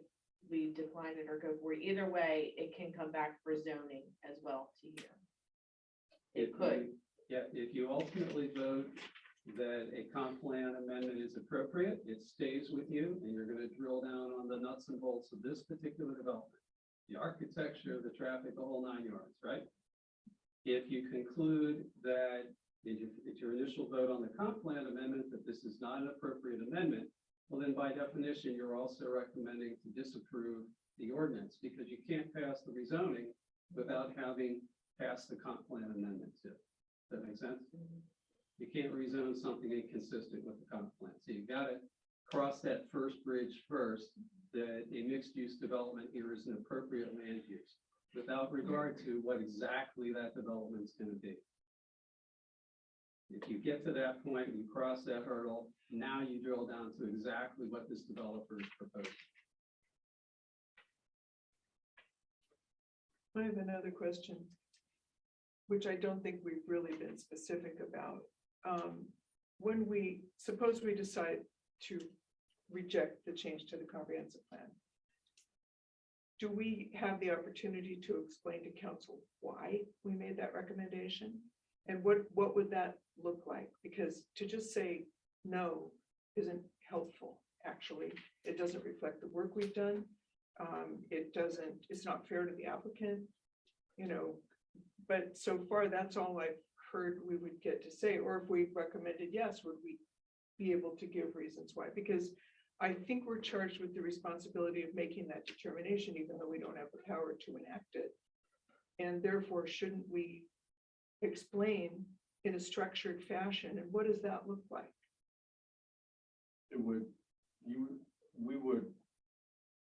we decline it or go for it, either way, it can come back for zoning as well to here. It If could. you- Yeah, if you ultimately vote that a comp plan amendment is appropriate, it stays with you, and you're gonna drill down on the nuts and bolts of this particular development. The architecture, the traffic, the whole 9 yards, right? If you conclude that it's your initial vote on the comp plan amendment, that this is not an appropriate amendment, well, then by definition, you're also recommending to disapprove the ordinance, because you can't pass the rezoning without having passed the comp plan amendment too. Does that make sense? You can't rezone something inconsistent with the comp plan. So you gotta cross that first bridge first, that a mixed-use development here is an appropriate land use, without regard to what exactly that development's gonna be. If you get to that point, and you cross that hurdle, now you drill down to exactly what this developer is proposing. I have another question, which I don't think we've really been specific about. When suppose we decide to reject the change to the comprehensive plan, do we have the opportunity to explain to council why we made that recommendation? And what would that look like? Because to just say no isn't helpful, actually. It doesn't reflect the work we've done. It's not fair to the applicant, but so far, that's all I've heard we would get to say. Or if we recommended yes, would we be able to give reasons why? Because I think we're charged with the responsibility of making that determination, even though we don't have the power to enact it. And therefore, shouldn't we explain in a structured fashion? And what does that look like?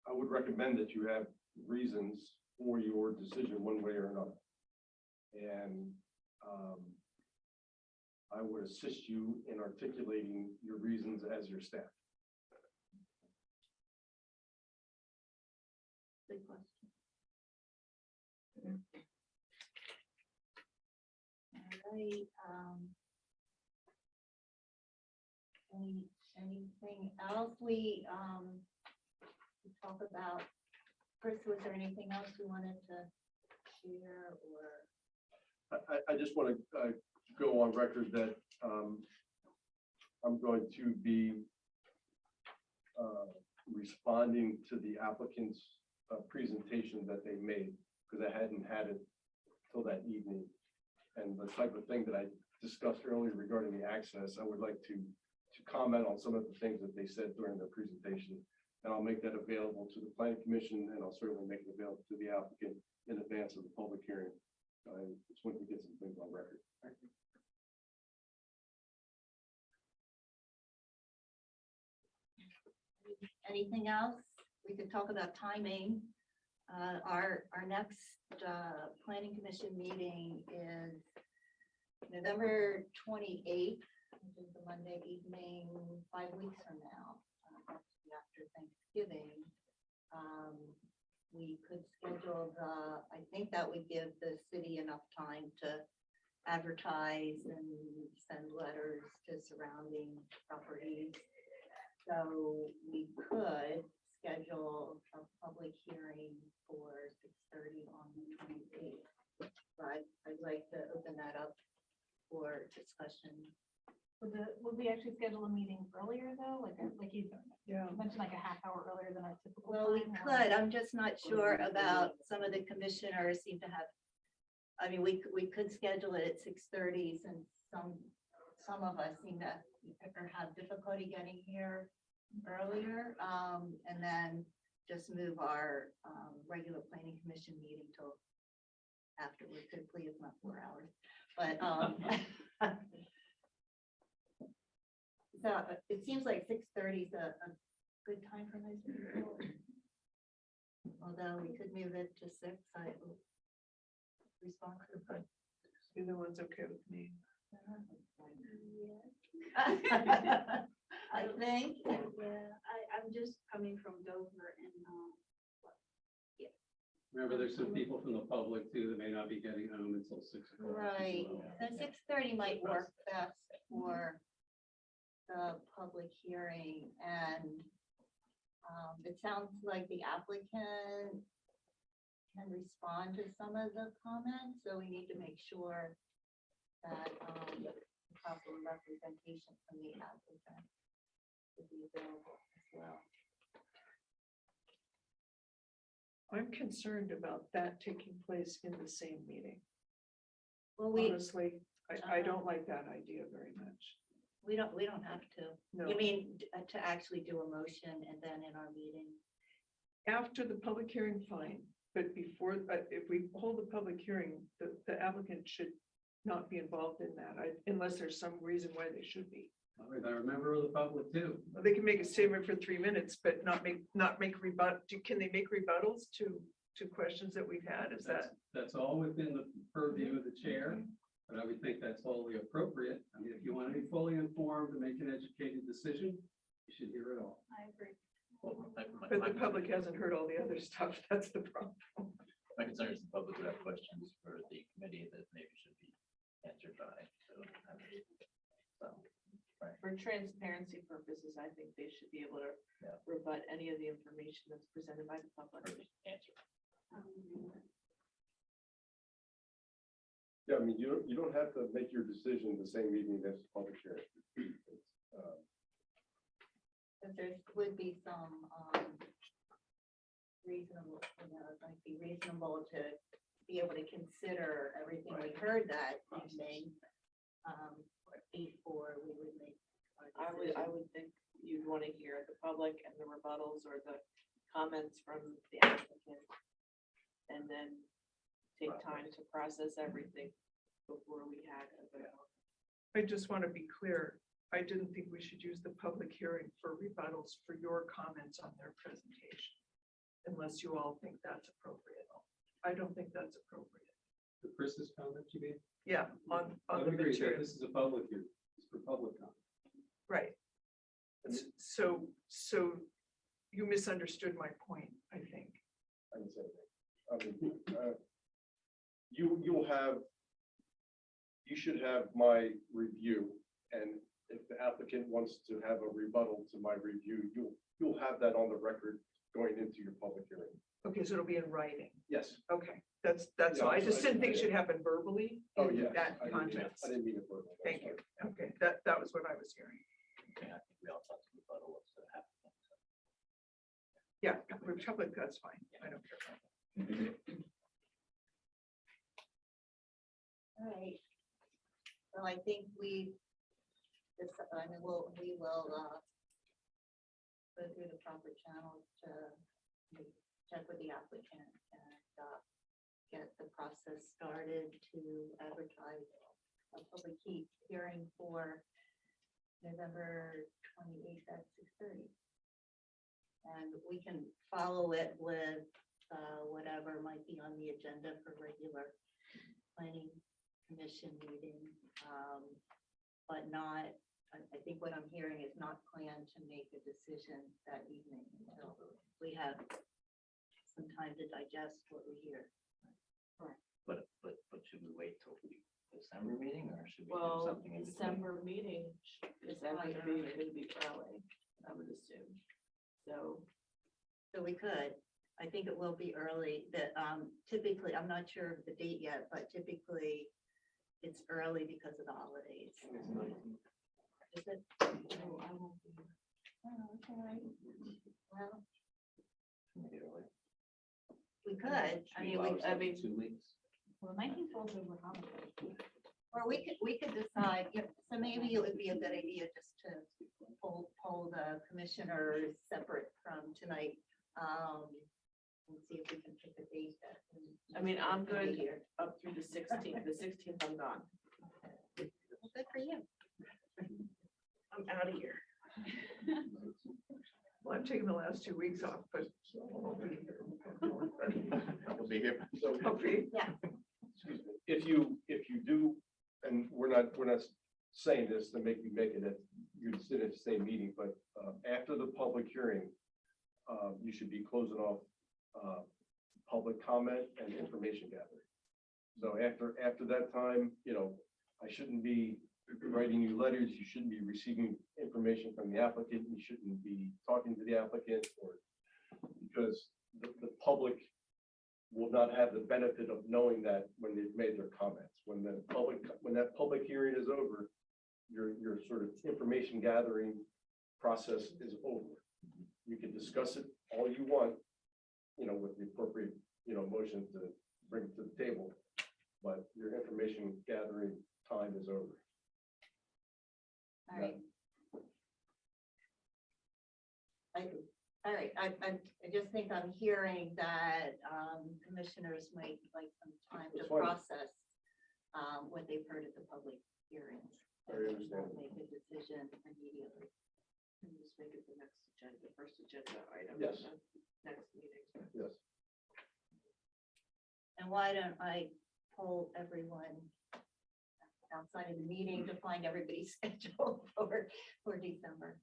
I would recommend that you have reasons for your decision one way or another. And I would assist you in articulating your reasons as your staff. Good question. All right. Anything else we talk about? Chris, was there anything else you wanted to share or? I just want to go on record that I'm going to be responding to the applicant's presentation that they made, because I hadn't had it till that evening. And the type of thing that I discussed earlier regarding the access, I would like to comment on some of the things that they said during their presentation. And I'll make that available to the planning commission, and I'll certainly make it available to the applicant in advance of the public hearing. I just want to get some things on record. Anything else? We could talk about timing. Our next planning commission meeting is November 28th, which is the Monday evening, 5 weeks from now, after Thanksgiving. We could schedule I think that would give the city enough time to advertise and send letters to surrounding properties. So we could schedule a public hearing for 6:30 on the 28th. But I'd like to open that up for discussion. Would we actually schedule a meeting earlier though? Like you Yeah. mentioned, like a half hour earlier than our typical Well, we time, or- could, I'm just not sure about, some of the commissioners seem to have, I mean, we could schedule it at 6:30, since some of us seem to or have difficulty getting here earlier, and then just move our regular planning commission meeting till afterwards, hopefully it's not 4 hours, but so it seems like 6:30 is a good time for most people. Although we could move it to 6, I will respond to the. Either one's okay with me. I think, Yeah, I'm just coming from Dover and, Remember, there's some people from the public too that may not be getting home until 6 o'clock. as right, well. so 6:30 might work best for the public hearing, and it sounds like the applicant can respond to some of the comments, so we need to make sure that proper representation from the applicant will be available as well. I'm concerned about that taking place in the same meeting. Well, we Honestly, I don't like that idea very much. don't have to. No. You mean to actually do a motion and then in our meeting? After the public hearing, fine, but before, if we hold the public hearing, the applicant should not be involved in that, unless there's some reason why they should be. They're a member of the public too. They can make a statement for 3 minutes, but not make can they make rebuttals to questions that we've had? Is that? That's all within the purview of the chair, but I would think that's wholly appropriate. I mean, if you want to be fully informed and make an educated decision, you should hear it all. I agree. Well, But the public hasn't heard all the other stuff. That's the problem. My concern is the public would have questions for the committee that maybe should be answered by, so. For transparency purposes, I think they should be able to Yeah. rebut any of the information that's presented by the public. Answer. Yeah, I mean, you don't have to make your decision the same evening as the public hearing. Because there would be some reasonable, it might be reasonable to be able to consider everything we heard that evening before we would make our I decision. would think you'd want to hear the public and the rebuttals or the comments from the applicant. And then take time to process everything before we had a vote. I just want to be clear. I didn't think we should use the public hearing for rebuttals for your comments on their presentation, unless you all think that's appropriate. I don't think that's appropriate. The Chris's comment, you mean? Yeah, I on the would agree that material, this is a public hearing. It's for public comment. right. So you misunderstood my point, I think. I didn't say that. I mean, you you should have my review, and if the applicant wants to have a rebuttal to my review, you'll have that on the record going into your public hearing. Okay, so it'll be in writing. Yes. Okay, that's all. I just didn't think it should happen verbally Oh, in yeah. that I context. didn't mean it verbal. I'm Thank sorry. you. Okay, that was what I was hearing. Yeah, I think we all talked about what's happening. Yeah, Republic, that's fine. I don't care. All right. Well, I think we will go through the proper channels to check with the applicant and get the process started to advertise a public hearing for November 28th at 6:30. And we can follow it with whatever might be on the agenda for regular planning commission meeting. But not, I think what I'm hearing is not planned to make a decision that evening until we have some time to digest what we hear. But should we wait till the December meeting, or should we do Well, something in between? December meeting is that going to be early, I would assume. So, So we could, I think it will be early, that typically, I'm not sure of the date yet, but typically it's early because of the holidays. Is it? oh, I won't be. Oh, okay. Well, Maybe early. we could, I Should we mean, allow we, ourselves 2 weeks? Well, 19 falls over holiday. or we could decide, yeah, so maybe it would be a good idea just to poll the commissioners separate from tonight. And see if we can pick a date that. I mean, I'm can be good here. up through the 16th. The 16th, I'm gone. Well, good for you. I'm out of here. Well, I'm taking the last 2 weeks off, but. We'll be here. So, Okay, excuse me, if you do, and we're not saying this to make you make it at, you sit at the same meeting, but after the public hearing, you should be closing off public comment and information gathering. So after that time, I shouldn't be writing you letters, you shouldn't be receiving information from the applicant, you shouldn't be talking to the applicant, or because the public will not have the benefit of knowing that when they've made their comments. When that public hearing is over, your sort of information gathering process is over. You can discuss it all you want, with the appropriate, motion to bring to the table, but your information gathering time is over. All right. All right, I just think I'm hearing that commissioners might like some time to That's fine. process what they've heard at the public hearings. Very and won't understandable. make a decision immediately. And just make it the next agenda, the first agenda item. Yes. of the Next meeting. Yes. And why don't I poll everyone outside of the meeting to find everybody's schedule for December?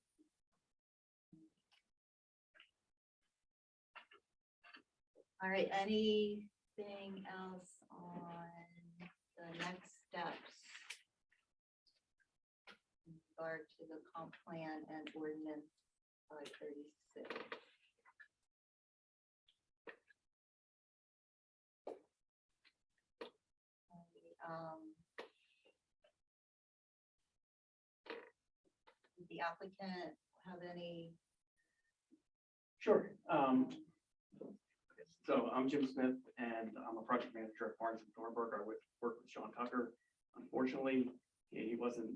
All right, anything else on the next steps? In regard to the comp plan and ordinance 536. Did the applicant have any? Sure. So I'm Jim Smith, and I'm a project manager at Barnes and Thornburg. I work with Sean Tucker. Unfortunately, he wasn't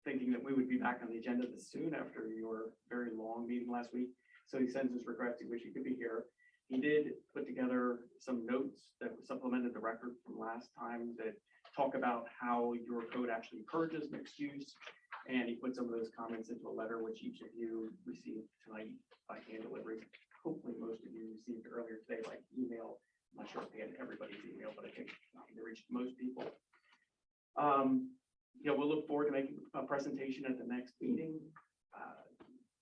thinking that we would be back on the agenda this soon after your very long meeting last week. So he sends his regrets. He wish he could be here. He did put together some notes that supplemented the record from last time that talk about how your code actually encourages mixed use. And he put some of those comments into a letter, which each of you received tonight by hand delivery. Hopefully, most of you received earlier today by email. I'm not sure if they had everybody's email, but I think they reached most people. We'll look forward to making a presentation at the next meeting.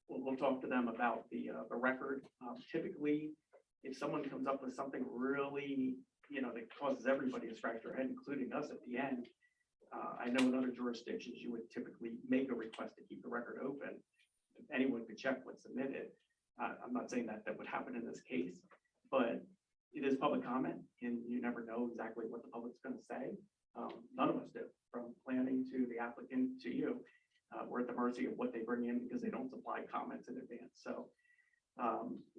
We'll talk to them about the record. Typically, if someone comes up with something really, that causes everybody to scratch their head, including us at the end, I know in other jurisdictions, you would typically make a request to keep the record open. Anyone could check what's submitted. I'm not saying that that would happen in this case, but it is public comment and you never know exactly what the public's going to say. None of us do, from planning to the applicant to you. We're at the mercy of what they bring in because they don't supply comments in advance. So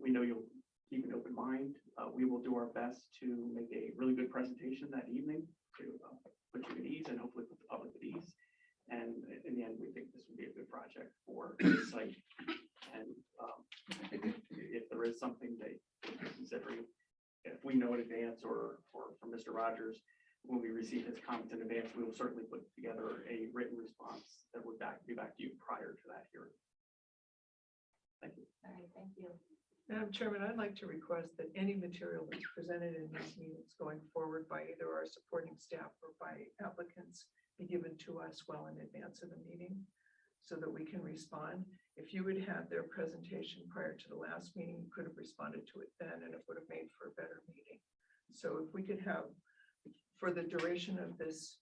we know you'll keep an open mind. We will do our best to make a really good presentation that evening to put you at ease and hopefully put the public at ease. And in the end, we think this would be a good project for the site. And if there is something they consider, if we know in advance or from Mr. Rogers, when we receive his comments in advance, we will certainly put together a written response that would be back to you prior to that hearing. Thank you. All right, thank you. Madam Chairman, I'd like to request that any material that's presented in these meetings going forward by either our supporting staff or by applicants be given to us well in advance of the meeting so that we can respond. If you would have their presentation prior to the last meeting, you could have responded to it then and it would have made for a better meeting. So if we could have, for the duration of this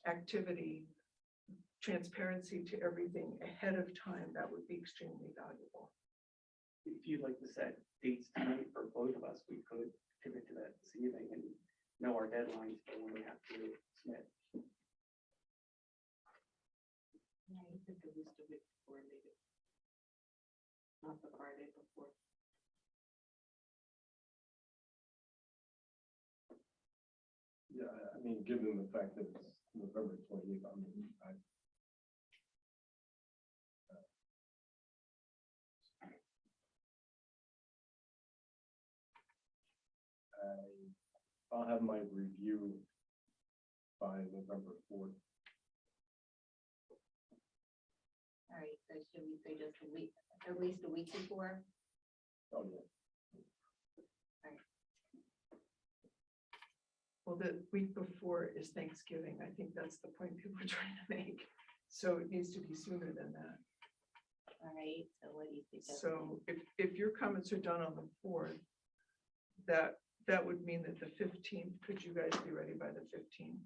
activity, transparency to everything ahead of time, that would be extremely valuable. If you'd like to set dates tonight for both of us, we could pivot to that this evening and know our deadlines for when we have to submit. Yeah, you could do this the week before, maybe. Not the Friday before. Yeah, I mean, given the fact that it's November 28th, I mean, I'll have my review by November 4th. All right, so should we say just a week, at least a week before? Oh, yeah. Well, the week before is Thanksgiving. I think that's the point people are trying to make. So it needs to be sooner than that. All right, so what do you suggest? So if your comments are done on the 4th, that would mean that the 15th, could you guys be ready by the 15th?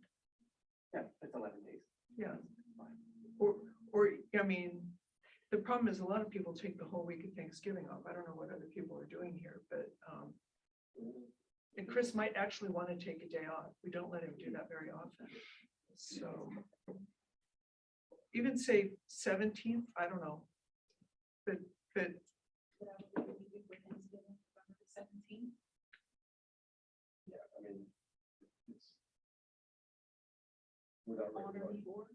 Yeah, that's 11 days. Yeah. Or, I mean, the problem is a lot of people take the whole week of Thanksgiving off. I don't know what other people are doing here, but, and Chris might actually want to take a day off. We don't let him do that very often. So even say 17th, I don't know. But Seventeenth. Yeah, I mean, it's without Honor regulation. the board.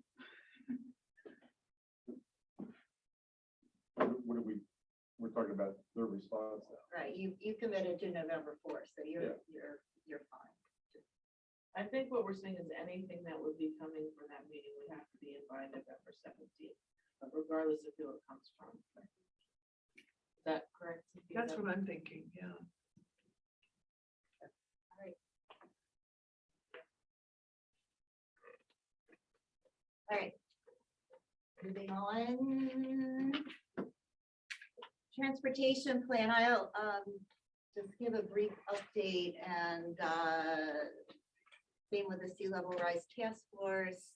What are we're talking about their response now. Right, you committed to November 4th, so Yeah. you're fine. I think what we're saying is anything that would be coming from that meeting would have to be in by November 17th, regardless of who it comes from. Is that correct? Cynthia? that's what I'm thinking, yeah. All right. Moving on. Transportation plan, I'll just give a brief update and same with the sea level rise task force.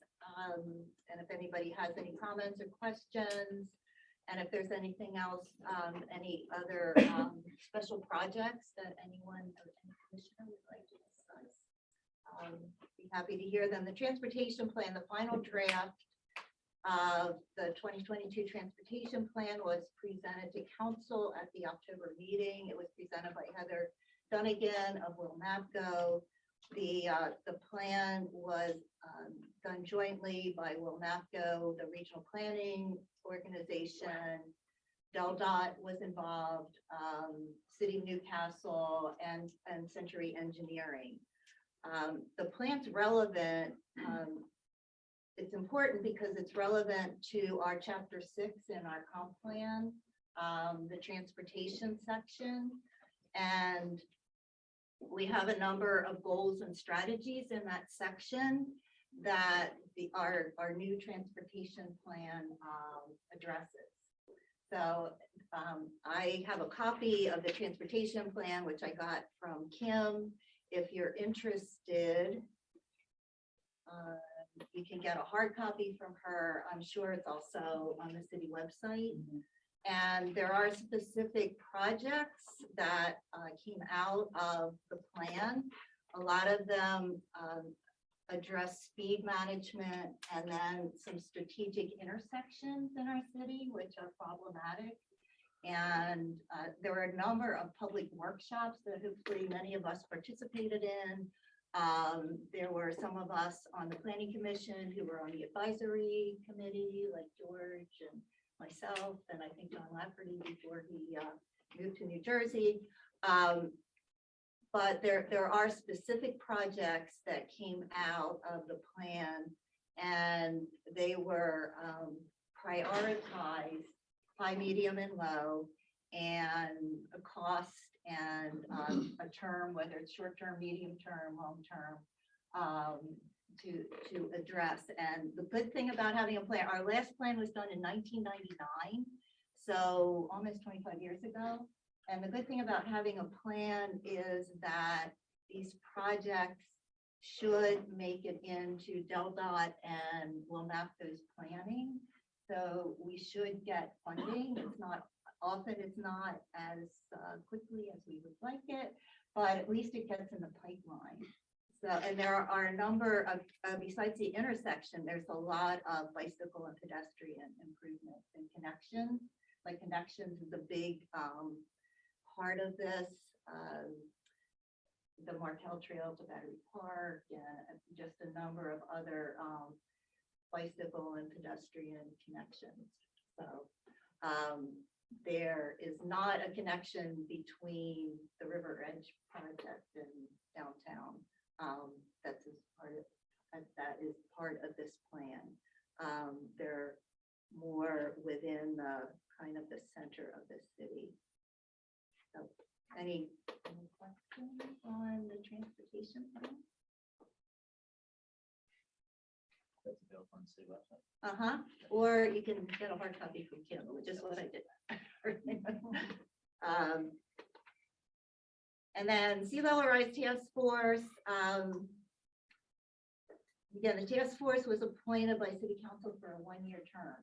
And if anybody has any comments or questions, and if there's anything else, any other special projects that anyone or any commissioner would like to discuss, be happy to hear them. The transportation plan, the final draft of the 2022 transportation plan was presented to council at the October meeting. It was presented by Heather Dunnigan of Will Mapco. The plan was done jointly by Will Mapco, the regional planning organization. DelDOT was involved, City of Newcastle, and Century Engineering. The plan's relevant. It's important because it's relevant to our chapter 6 in our comp plan, the transportation section. And we have a number of goals and strategies in that section that our new transportation plan addresses. So I have a copy of the transportation plan, which I got from Kim. If you're interested, You can get a hard copy from her. I'm sure it's also on the city website. And there are specific projects that came out of the plan. A lot of them address speed management and then some strategic intersections in our city, which are problematic. And there were a number of public workshops that hopefully many of us participated in. There were some of us on the planning commission who were on the advisory committee, like George and myself, and I think John Lafferty before he moved to New Jersey. But there are specific projects that came out of the plan, and they were prioritized high, medium, and low, and a cost and a term, whether it's short-term, medium-term, long-term, to address. And the good thing about having a plan, our last plan was done in 1999, so almost 25 years ago. And the good thing about having a plan is that these projects should make it into DelDOT and will map those planning. So we should get funding. It's not, often it's not as quickly as we would like it, but at least it gets in the pipeline. So, and there are a number of, besides the intersection, there's a lot of bicycle and pedestrian improvements and connections. Like connections is a big part of this. The Martel Trail to Battery Park and just a number of other bicycle and pedestrian connections. So there is not a connection between the River Edge project and downtown. That's as part of that is part of this plan. They're more within the kind of the center of the city. So any questions on the transportation plan? That's available on the city website. Or you can get a hard copy from Kim, which is what I did. And then Sea Level Rise Task Force. Again, the task force was appointed by City Council for a one-year term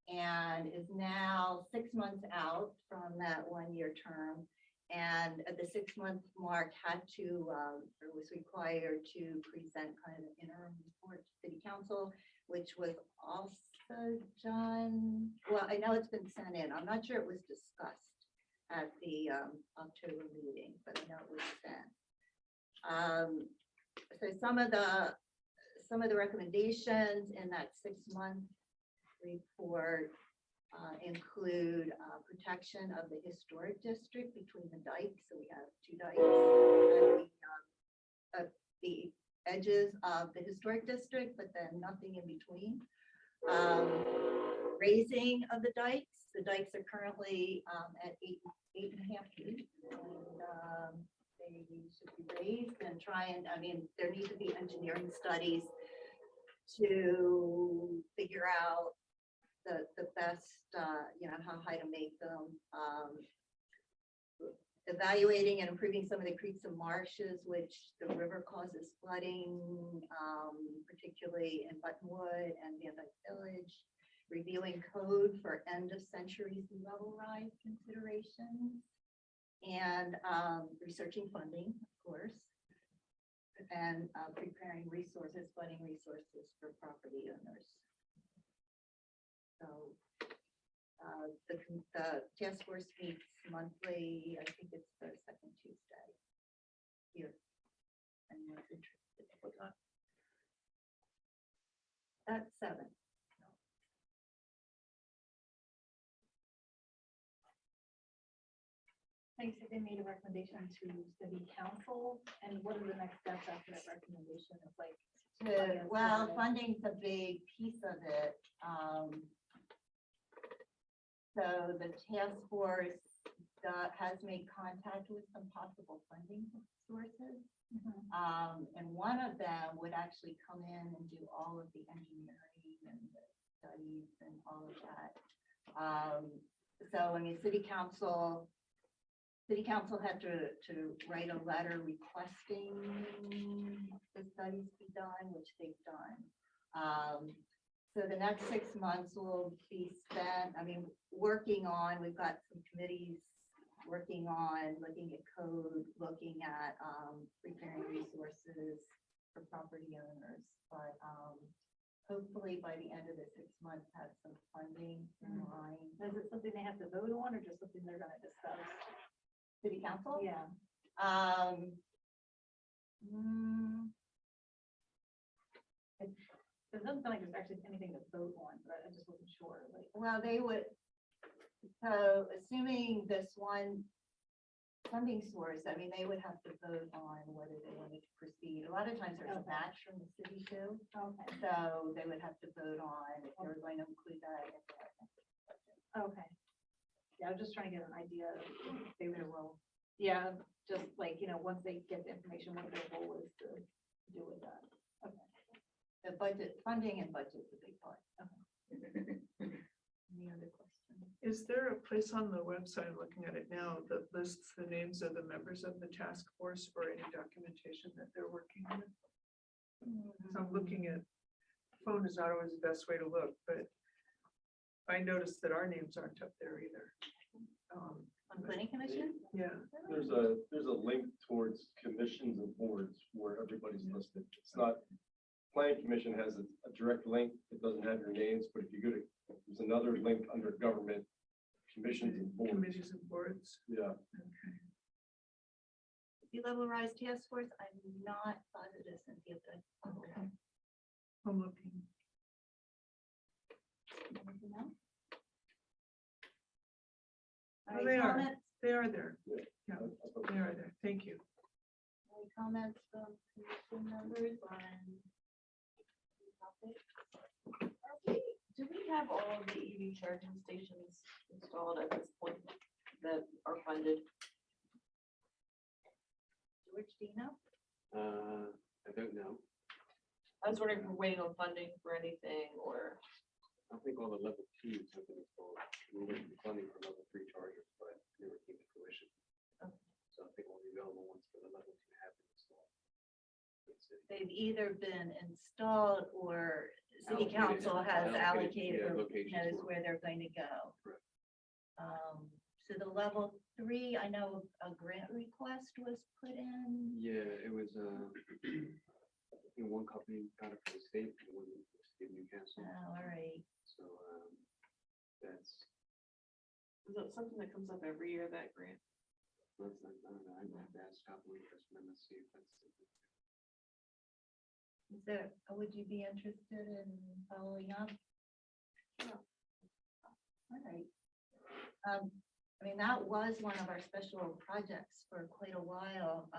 and is now 6 months out from that one-year term. And at the 6-month mark had to, or was required to present kind of an interim report to City Council, which was also done. Well, I know it's been sent in. I'm not sure it was discussed at the October meeting, but I know it was sent. So some of the recommendations in that 6-month report include protection of the historic district between the dikes. So we have 2 dikes at the edges of the historic district, but then nothing in between. Raising of the dikes. The dikes are currently at 8.5 feet. And, they should be raised and try and, I mean, there need to be engineering studies to figure out the best, how high to make them. Evaluating and improving some of the creeks and marshes, which the river causes flooding, particularly in Buttonwood and Van Dyke Village. Reviewing code for end of century sea level rise considerations. And researching funding, of course, and preparing resources, funding resources for property owners. So the task force meets monthly. I think it's the second Tuesday here. Anyone's interested? What time? At 7. They said they made a recommendation to city council, and what are the next steps after that recommendation? It's like, Well, funding's a big piece of it. So the task force has made contact with some possible funding sources. And one of them would actually come in and do all of the engineering and the studies and all of that. So, I mean, City Council had to write a letter requesting the studies be done, which they've done. So the next 6 months will be spent, I mean, working on, we've got some committees working on, looking at code, looking at preparing resources for property owners. But hopefully by the end of the 6 months, have some funding in line. Is it something they have to vote on or just something they're gonna discuss? City council? Yeah. Mm, It doesn't sound like there's actually anything to vote on, but I just wasn't sure, like. Well, they would, so assuming this one funding source, I mean, they would have to vote on whether they wanted to proceed. A lot of times there's a Okay. match from the city too, Okay. so they would have to vote on if they're going to include that. in their budget. Okay. Yeah, I was just trying to get an idea of if they will. Yeah, just like, once they get the information, what their goal is to do with that. Okay. The budget, funding and budget's a big part. Any other questions? Is there a place on the website, I'm looking at it now, that lists the names of the members of the task force or any documentation that they're working on? So I'm looking at, phone is not always the best way to look, but I noticed that our names aren't up there either. On planning commission? Yeah, There's a link towards commissions and boards where everybody's listed. It's not, planning commission has a direct link. It doesn't have your names, but if you go to, there's another link under government, commissions and boards. committees and boards. Yeah, Okay. Sea level rise task force, I'm not positive, Cynthia, but. Okay. I'm looking. Anything else? Oh, All they right, are. comments, They are there. Yeah. Yeah, they are there. Thank you. any comments from commission members on? the topic? Do we have all of the EV charging stations installed at this point that are funded? George, do you know? I don't know. I was wondering if we're waiting on funding for anything or, I think all the level twos have been installed. We're waiting for funding for level 3 chargers, but never came to fruition. Okay. So I think all the available ones for the level 2 have been installed. That's it. They've either been installed or city Allocated, council has allocated, allocated yeah, or locations knows for it. where they're going to go. Correct. So the level 3, I know a grant request was put in. Yeah, it was, one company got it from the state, and one from the state of Newcastle. Oh, all right. So, that's, is it something that comes up every year, that grant? I don't know, I'd have to ask Kathleen for some, let's see if that's. Is there, would you be interested in following up? All right. I mean, that was one of our special projects for quite a while.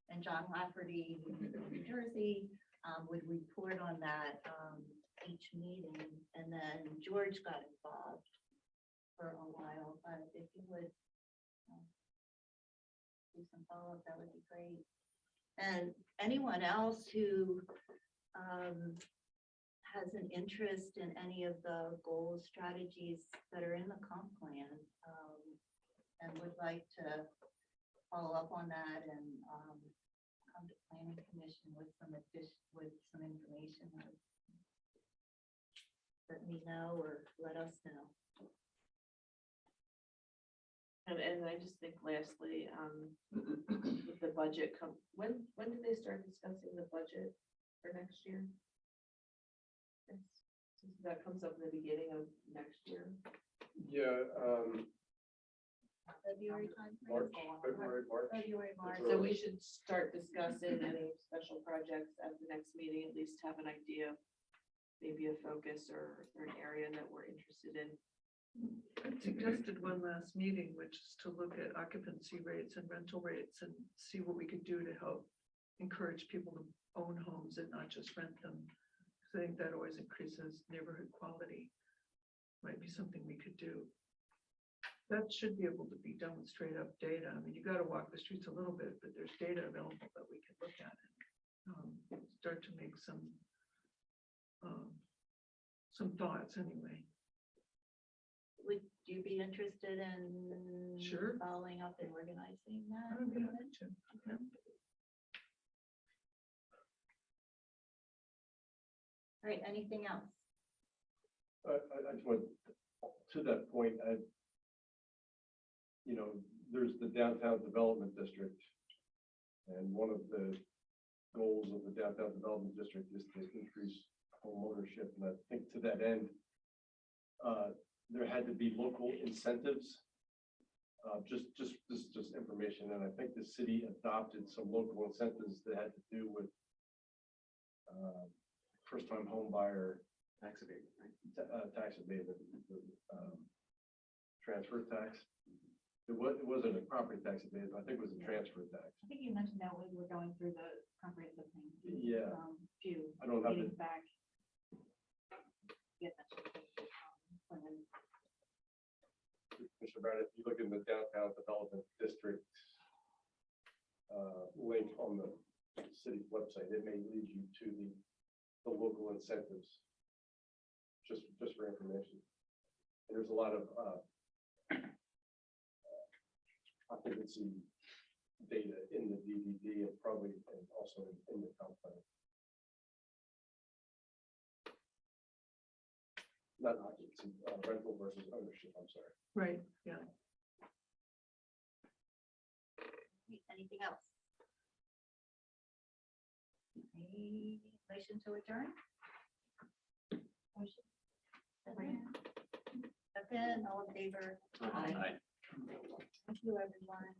And John Lafferty, who lives in New Jersey, would report on that each meeting. And then George got involved for a while, but if you would do some follow-up, that would be great. And anyone else who has an interest in any of the goals, strategies that are in the comp plan, and would like to follow up on that and come to planning commission with some information, let me know or let us know. And I just think lastly, with the budget when did they start discussing the budget for next year? Since that comes up in the beginning of next year. yeah, February time. March, February, March. February, March. So we should start discussing any special projects at the next meeting, at least have an idea, maybe a focus or an area that we're interested in. I suggested one last meeting, which is to look at occupancy rates and rental rates and see what we could do to help encourage people to own homes and not just rent them. Because I think that always increases neighborhood quality. Might be something we could do. That should be able to be done with straight up data. I mean, you got to walk the streets a little bit, but there's data available that we can look at and start to make some thoughts anyway. Would you be interested in Sure. following up and organizing that? I'm gonna mention, yeah. All right, anything else? I just want, to that point, there's the downtown development district. And one of the goals of the downtown development district is to increase home ownership. And I think to that end, there had to be local incentives. This is just information, and I think the city adopted some local incentives that had to do with first-time home buyer Tax abatement, right? tax abatement, transfer tax. It wasn't a property tax abatement, I think it was a transfer tax. I think you mentioned that when we were going through the comprehensive thing. Yeah. Few I don't have it. meetings back. Yeah, that's when Mr. Brown, if you look in the downtown development district link on the city's website, it may lead you to the local incentives, just for information. And there's a lot of occupancy data in the DDD and probably and also in the comp plan. Not occupancy, rental versus ownership, I'm sorry. Right, yeah. Anything else? Any motion to adjourn? Motion. Second, all in favor? Aye. Thank you, everyone.